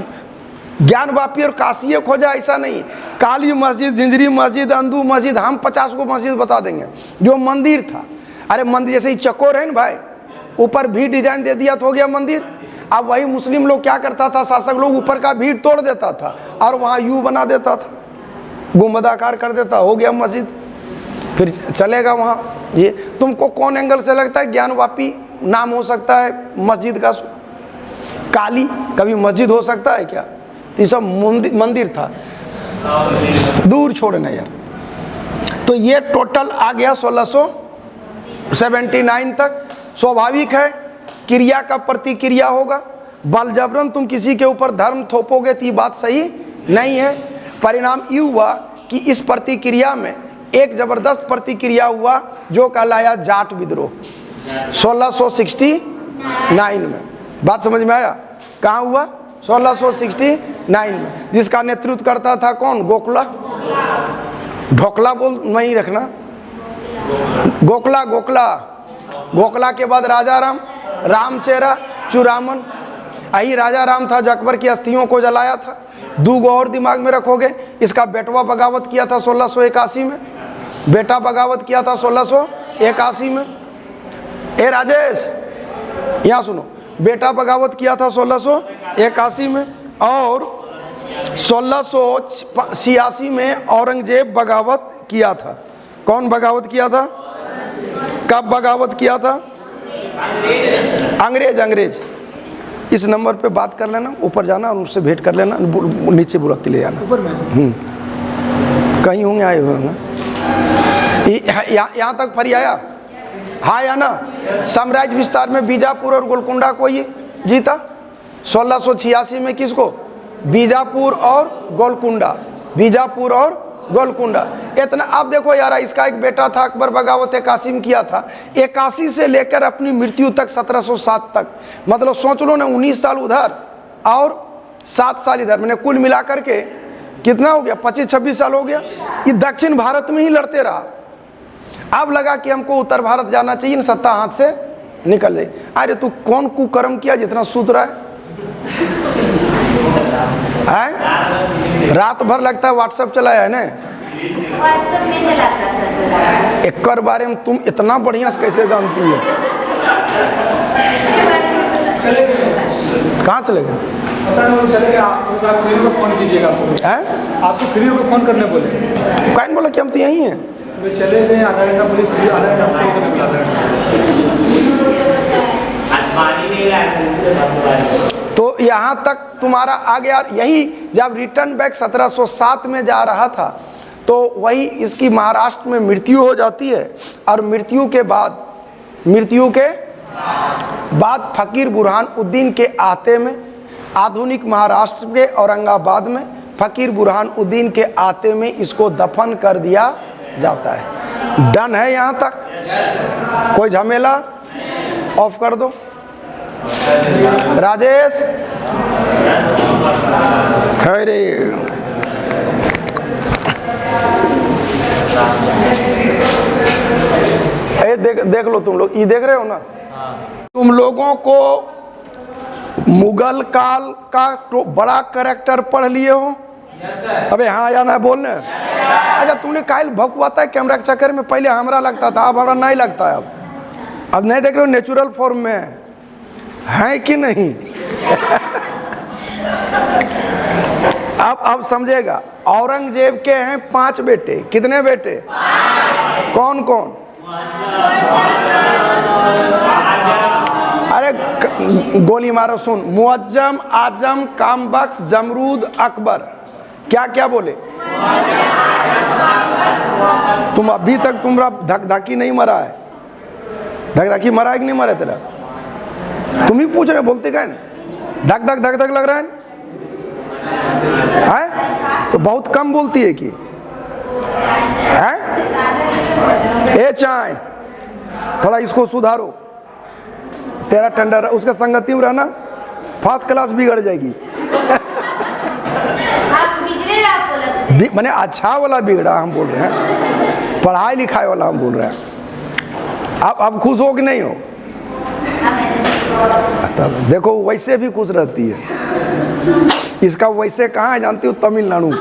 ज्ञानवापी और काशी खोजा ऐसा नहीं। काली मस्जिद, जिंजरी मस्जिद, अंदू मस्जिद, हम 50 को मस्जिद बता देंगे जो मंदिर था। अरे मंदिर जैसे ही चकोर है ना भाई, ऊपर भी डिजाइन दे दिया तो हो गया मंदिर। अब वही मुस्लिम लोग क्या करता था, शासक लोग ऊपर का भीड़ तोड़ देता था और वहाँ यू बना देता था, गुंबदाकार कर देता, हो गया मस्जिद। फिर चलेगा वहाँ। ये तुमको कौन एंगल से लगता है ज्ञानवापी नाम हो सकता है मस्जिद का? काली कभी मस्जिद हो सकता है क्या? ये सब मंदिर था। दूर छोड़ना यार। तो ये टोटल आ गया 1679 तक। स्वाभाविक है क्रिया का प्रतिक्रिया होगा। बल जबरन तुम किसी के ऊपर धर्म थोपोगे तो ये बात सही नहीं है। परिणाम ये हुआ कि इस प्रतिक्रिया में एक जबरदस्त प्रतिक्रिया हुआ जो कहलाया जाट विद्रोह 1669 में। बात समझ में आया? कहाँ हुआ? 1669 में। जिसका नेतृत्व करता था कौन? गोखला। ढोकला बोल नहीं रखना, गोखला। गोखला के बाद राजा राम, रामचेरा, चुरामन। यही राजा राम था जो अकबर की अस्थियों को जलाया था। 2 और दिमाग में रखोगे। इसका बेटवा बगावत किया था 1681 में। बेटा बगावत किया था 1681 में। ए राजेश यहाँ सुनो, बेटा बगावत किया था 1681 में। और 1686 में औरंगजेब बगावत किया था। कौन बगावत किया था? कब बगावत किया था? अंग्रेज। इस नंबर पे बात कर लेना, ऊपर जाना और उनसे भेंट कर लेना, नीचे बुला के ले जाना। ऊपर में कहीं होंगे, आए हुए होंगे। यहाँ तक फरी आया? हाँ या ना? साम्राज्य विस्तार में बीजापुर और गोलकुंडा को ये जीता। 1686 में किसको? बीजापुर और गोलकुंडा। बीजापुर और गोलकुंडा इतना। अब देखो यार, इसका एक बेटा था अकबर बगावत 81 में किया था। 81 से लेकर अपनी मृत्यु तक 1707 तक, मतलब सोच लो ना, 19 साल उधर और 7 साल इधर, मैंने कुल मिलाकर के कितना हो गया? 25-26 साल हो गया। ये दक्षिण भारत में ही लड़ते रहा। अब लगा कि हमको उत्तर भारत जाना चाहिए, सत्ता हाथ से निकल जाए। अरे तू कौन कुकर्म किया जितना सूत रहा है? रात भर लगता है व्हाट्सएप चलाया है ना? व्हाट्सएप नहीं चलाता सर। एक बारे में तुम इतना बढ़िया से कैसे जानती हो? कहाँ चले गए? पता नहीं, चले गए। आप फ्री को फोन कीजिएगा। आपको फ्री को फोन करने बोले। कौन बोला कि हम तो यहीं हैं? वे चले गए, आधा घंटा बोले फ्री, आधा घंटा फोन करने बोला। तो यहाँ तक तुम्हारा आ गया। यही जब रिटर्न बैक 1707 में जा रहा था तो वही इसकी महाराष्ट्र में मृत्यु हो जाती है, और मृत्यु के बाद फकीर बुरहानुद्दीन के आते में, आधुनिक महाराष्ट्र के औरंगाबाद में फकीर बुरहानुद्दीन के आते में इसको दफन कर दिया जाता है। डन है यहाँ तक? कोई झमेला? ऑफ कर दो राजेश। खैरे देख लो तुम लोग, ये देख रहे हो ना? तुम लोगों को मुगल काल का तो बड़ा कैरेक्टर पढ़ लिए हो? अबे हाँ या ना बोलने। अच्छा तुमने कायल भकुआता है कैमरा के चक्कर में, पहले हमरा लगता था, अब हमरा नहीं लगता है। अब नहीं देख रहे हो नेचुरल फॉर्म में है कि नहीं? अब समझेगा। औरंगजेब के हैं 5 बेटे। कितने बेटे? कौन कौन? अरे गोली मारो, सुन। मुअज्जम, आजम, कामबख्श, जमरूद, अकबर। क्या क्या बोले? तुम अभी तक तुम्हारा धक-धकी नहीं मरा है? धक-धकी मरा है कि नहीं मरा तेरा? तुम ही पूछ रहे, बोलते क्या है? धक धक धक धक लग रहा है? तो बहुत कम बोलती है कि है? ए चाय थोड़ा इसको सुधारो। तेरा टेंडर उसका संगति में रहना, फर्स्ट क्लास बिगड़ जाएगी। मैंने अच्छा वाला बिगड़ा हम बोल रहे हैं, पढ़ाई लिखाई वाला हम बोल रहे हैं। आप खुश हो कि नहीं हो? देखो वैसे भी खुश रहती है। इसका वैसे कहाँ है जानती हो? तमिलनाडु।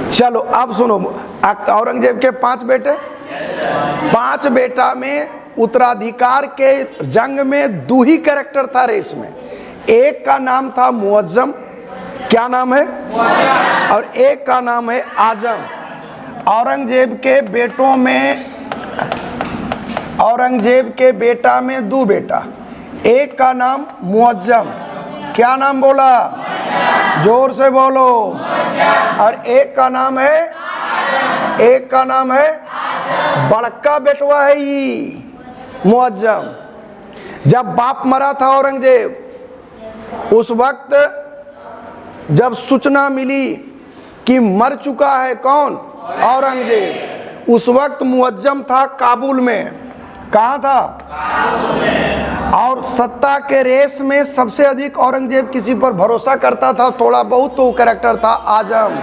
चलो अब सुनो, औरंगजेब के 5 बेटे। 5 बेटा में उत्तराधिकार के जंग में 2 ही कैरेक्टर था रेस में। एक का नाम था मुअज्जम, क्या नाम है? और एक का नाम है आजम। औरंगजेब के बेटों में, औरंगजेब के बेटा में 2 बेटा। एक का नाम मुअज्जम, क्या नाम बोला? जोर से बोलो। और एक का नाम है, एक का नाम है, बड़का बेटवा है ये मुअज्जम। जब बाप मरा था औरंगजेब, उस वक्त जब सूचना मिली कि मर चुका है कौन? औरंगजेब, उस वक्त मुअज्जम था काबुल में। कहाँ था? और सत्ता के रेस में सबसे अधिक औरंगजेब किसी पर भरोसा करता था थोड़ा बहुत, तो कैरेक्टर था आजम।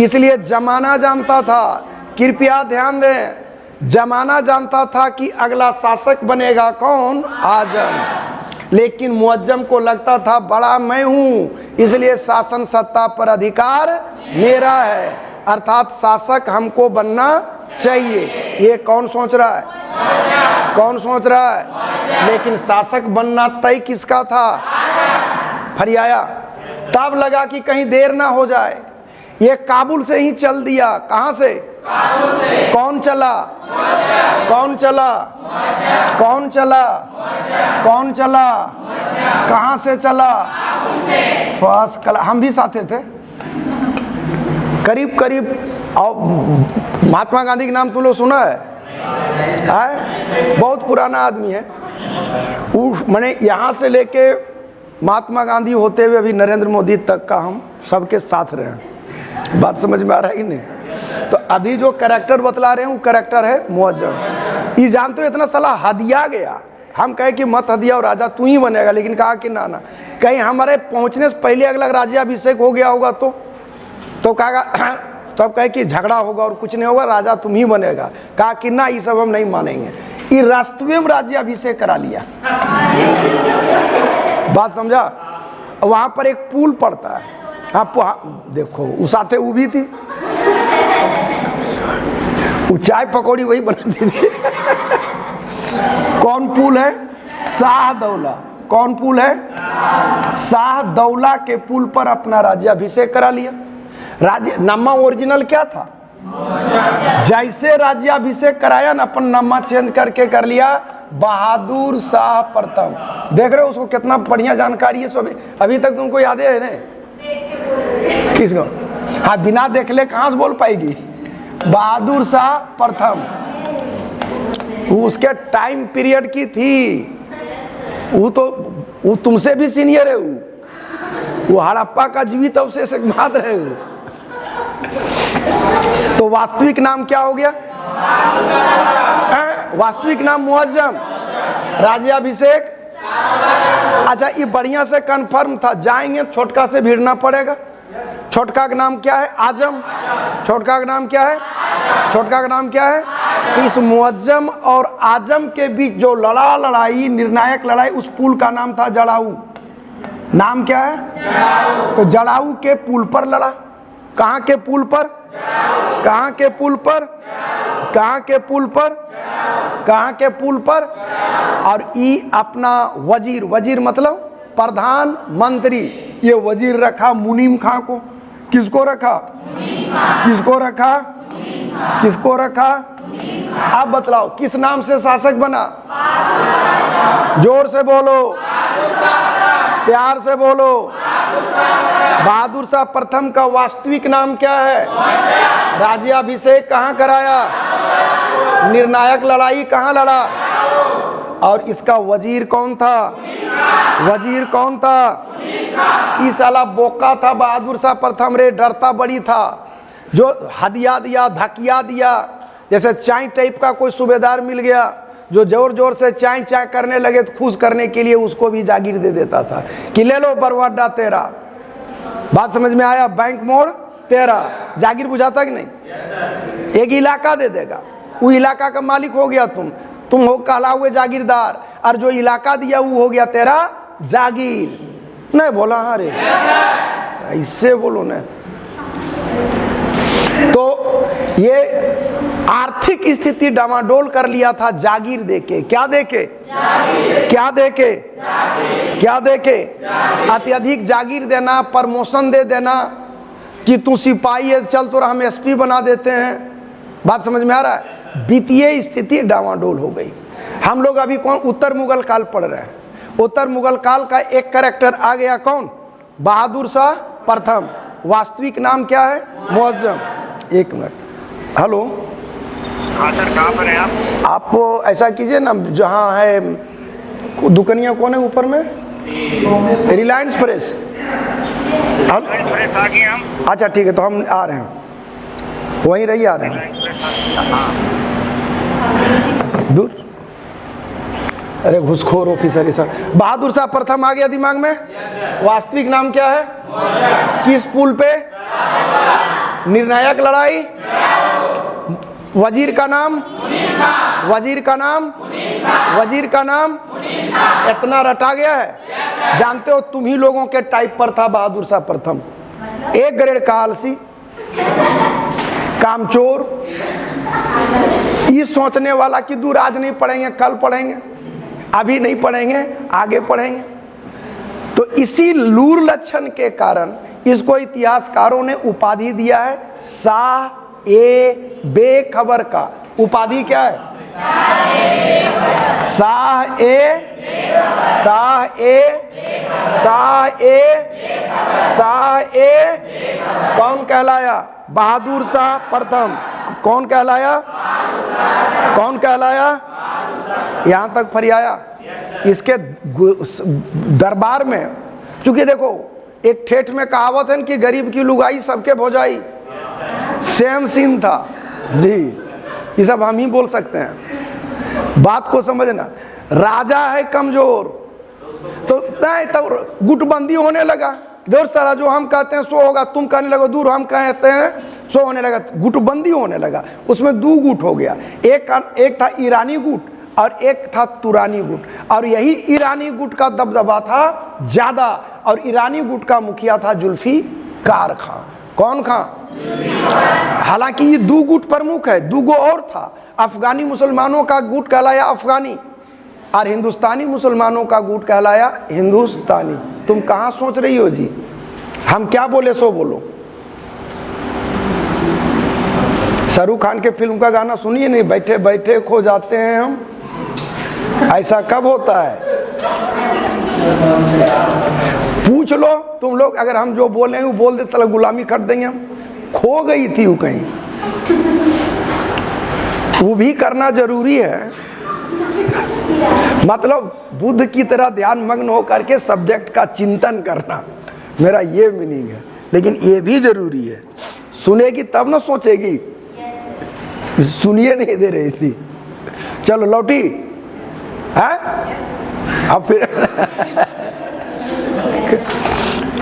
इसलिए जमाना जानता था, कृपया ध्यान दें, जमाना जानता था कि अगला शासक बनेगा कौन? आजम। लेकिन मुअज्जम को लगता था बड़ा मैं हूं, इसलिए शासन सत्ता पर अधिकार मेरा है, अर्थात शासक हमको बनना चाहिए। ये कौन सोच रहा है? कौन सोच रहा है? लेकिन शासक बनना तय किसका था? फरियाया। तब लगा कि कहीं देर ना हो जाए, ये काबुल से ही चल दिया। कहां से? काबुल से। कौन चला? कौन चला? कौन चला? कौन चला? कहां से चला? First class. हम भी साथे थे करीब करीब। और महात्मा गांधी का नाम तुम लोग सुना है? बहुत पुराना आदमी है। मैंने यहाँ से लेके महात्मा गांधी होते हुए अभी नरेंद्र मोदी तक का हम सबके साथ रहे। बात समझ में आ रहा है कि नहीं? तो अभी जो कैरेक्टर बतला रहे हैं वो कैरेक्टर है मुअज्जम। ये जानते हो इतना सलाह हदिया गया, हम कहे कि मत हदिया और राजा तू ही बनेगा, लेकिन कहा कि ना ना, कहीं हमारे पहुंचने से पहले अगला राज्याभिषेक हो गया होगा तो कहा, तब कहे कि झगड़ा होगा और कुछ नहीं होगा, राजा तुम ही बनेगा। कहा कि ना, ये सब हम नहीं मानेंगे। ये राष्ट्रीय में राज्याभिषेक करा लिया। बात समझा? वहां पर एक पुल पड़ता है, आप देखो उस आते वो भी थी, वो चाय पकौड़ी वही बनाती थी। कौन पुल है? शाहदौला। कौन पुल है? शाहदौला के पुल पर अपना राज्याभिषेक करा लिया। राज्य नामा ओरिजिनल क्या था? जैसे राज्याभिषेक कराया ना, अपन नामा चेंज करके कर लिया बहादुर शाह प्रथम। देख रहे हो उसको कितना बढ़िया जानकारी है। सो अभी तक तुमको याद है ना? किसको? हाँ, बिना देख ले कहाँ से बोल पाएगी? बहादुर शाह प्रथम। वो उसके टाइम पीरियड की थी। वो तुमसे भी सीनियर है। वो हड़प्पा का जीवित अवशेष मात्र है। तो वास्तविक नाम क्या हो गया? वास्तविक नाम मुअज्जम, राज्याभिषेक। अच्छा, ये बढ़िया से कंफर्म था। जाएंगे छोटका से भिड़ना पड़ेगा। छोटका का नाम क्या है? आजम। छोटका का नाम क्या है? छोटका का नाम क्या है? इस मुअज्जम और आजम के बीच जो लड़ाई, निर्णायक लड़ाई, उस पुल का नाम था जड़ाऊ। नाम क्या है? तो जड़ाऊ के पुल पर लड़ा। कहाँ के पुल पर? कहाँ के पुल पर? कहाँ के पुल पर? कहाँ के पुल पर? और ई अपना वजीर, वजीर मतलब प्रधानमंत्री, ये वजीर रखा मुनीम खां को। किसको रखा? किसको रखा? किसको रखा? आप बतलाओ किस नाम से शासक बना? जोर से बोलो, प्यार से बोलो। बहादुर शाह प्रथम का वास्तविक नाम क्या है? राज्याभिषेक कहाँ कराया? निर्णायक लड़ाई कहाँ लड़ा? और इसका वजीर कौन था? वजीर कौन था? इस साला बोका था बहादुर शाह प्रथम रे। डरता बड़ी था। जो हदिया दिया, धकिया दिया, जैसे चाय टाइप का कोई सूबेदार मिल गया जो जोर जोर से चाय चाय करने लगे तो खुश करने के लिए उसको भी जागीर दे देता था कि ले लो बरवाडा तेरा। बात समझ में आया? बैंक मोड़ तेरा। जागीर बुझाता कि नहीं? एक इलाका दे देगा, वो इलाका का मालिक हो गया तुम हो कहला हुए जागीरदार, और जो इलाका दिया वो हो गया तेरा जागीर। नहीं बोला? हाँ रे, ऐसे बोलो ना। तो ये आर्थिक स्थिति डामाडोल कर लिया था जागीर देके। क्या देके? क्या देके? क्या देके? अत्यधिक जागीर देना, प्रमोशन दे देना कि तू सिपाही है, चल तो हम एसपी बना देते हैं। बात समझ में आ रहा है? वित्तीय स्थिति डामाडोल हो गई। हम लोग अभी कौन उत्तर मुगल काल पढ़ रहे हैं। उत्तर मुगल काल का एक कैरेक्टर आ गया, कौन? बहादुर शाह प्रथम। वास्तविक नाम क्या है? मुअज्जम। एक मिनट। हेलो, हाँ सर, कहाँ पर हैं आप? आप ऐसा कीजिए ना, जहाँ है दुकनिया कौन है ऊपर में? रिलायंस फ्रेश। हम आ गए हम। अच्छा ठीक है, तो हम आ रहे हैं, वहीं रही आ रहे हैं। दूर। अरे घुसखोर ऑफिसर ये सब। बहादुर शाह प्रथम आ गया दिमाग में? वास्तविक नाम क्या है? किस पुल पे? निर्णायक लड़ाई। वजीर का नाम? वजीर का नाम? वजीर का नाम? इतना रटा गया है। जानते हो तुम ही लोगों के टाइप पर था बहादुर शाह प्रथम। एक ग्रेड का आलसी, कामचोर, ये सोचने वाला कि दूर आज नहीं पढ़ेंगे कल पढ़ेंगे, अभी नहीं पढ़ेंगे आगे पढ़ेंगे। तो इसी लूर लक्षण के कारण इसको इतिहासकारों ने उपाधि दिया है शाह ए बेखबर का। उपाधि क्या है? शाह ए, शाह ए, शाह ए, शाह ए। कौन कहलाया? बहादुर शाह प्रथम। कौन कहलाया? कौन कहलाया? यहाँ तक फरियाया। इसके दरबार में, चूंकि देखो एक ठेठ में कहावत है कि गरीब की लुगाई सबके भौजाई, सेम सीन था जी। ये सब हम ही बोल सकते हैं। बात को समझना। राजा है कमजोर तो नहीं, तो गुटबंदी होने लगा। देर सारा जो हम कहते हैं सो होगा, तुम कहने लगो दूर हम कहते हैं सो होने लगा, गुटबंदी होने लगा। उसमें दो गुट हो गया, एक था ईरानी गुट और एक था तुरानी गुट। और यही ईरानी गुट का दबदबा था ज्यादा, और ईरानी गुट का मुखिया था जुल्फिकार खां। कौन खां? हालांकि ये दो गुट प्रमुख है, दो गो और था। अफगानी मुसलमानों का गुट कहलाया अफगानी, और हिंदुस्तानी मुसलमानों का गुट कहलाया हिंदुस्तानी। तुम कहाँ सोच रही हो जी? हम क्या बोले सो बोलो। शाहरुख खान के फिल्म का गाना सुनिए नहीं, बैठे बैठे खो जाते हैं हम, ऐसा कब होता है? पूछ लो तुम लोग, अगर हम जो बोले हैं वो बोल दे चलो गुलामी कर देंगे हम। खो गई थी वो कहीं, वो भी करना जरूरी है। मतलब बुद्ध की तरह ध्यान मग्न होकर के सब्जेक्ट का चिंतन करना, मेरा ये मीनिंग है। लेकिन ये भी जरूरी है, सुनेगी तब ना सोचेगी। सुनिए नहीं दे रही थी, चलो लौटी है। अब फिर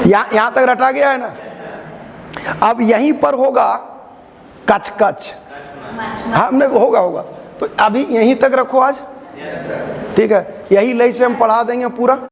यहाँ तक रटा गया है ना। अब यहीं पर होगा कच कच, हमने होगा तो अभी यहीं तक रखो आज, ठीक है। यही लय से हम पढ़ा देंगे पूरा।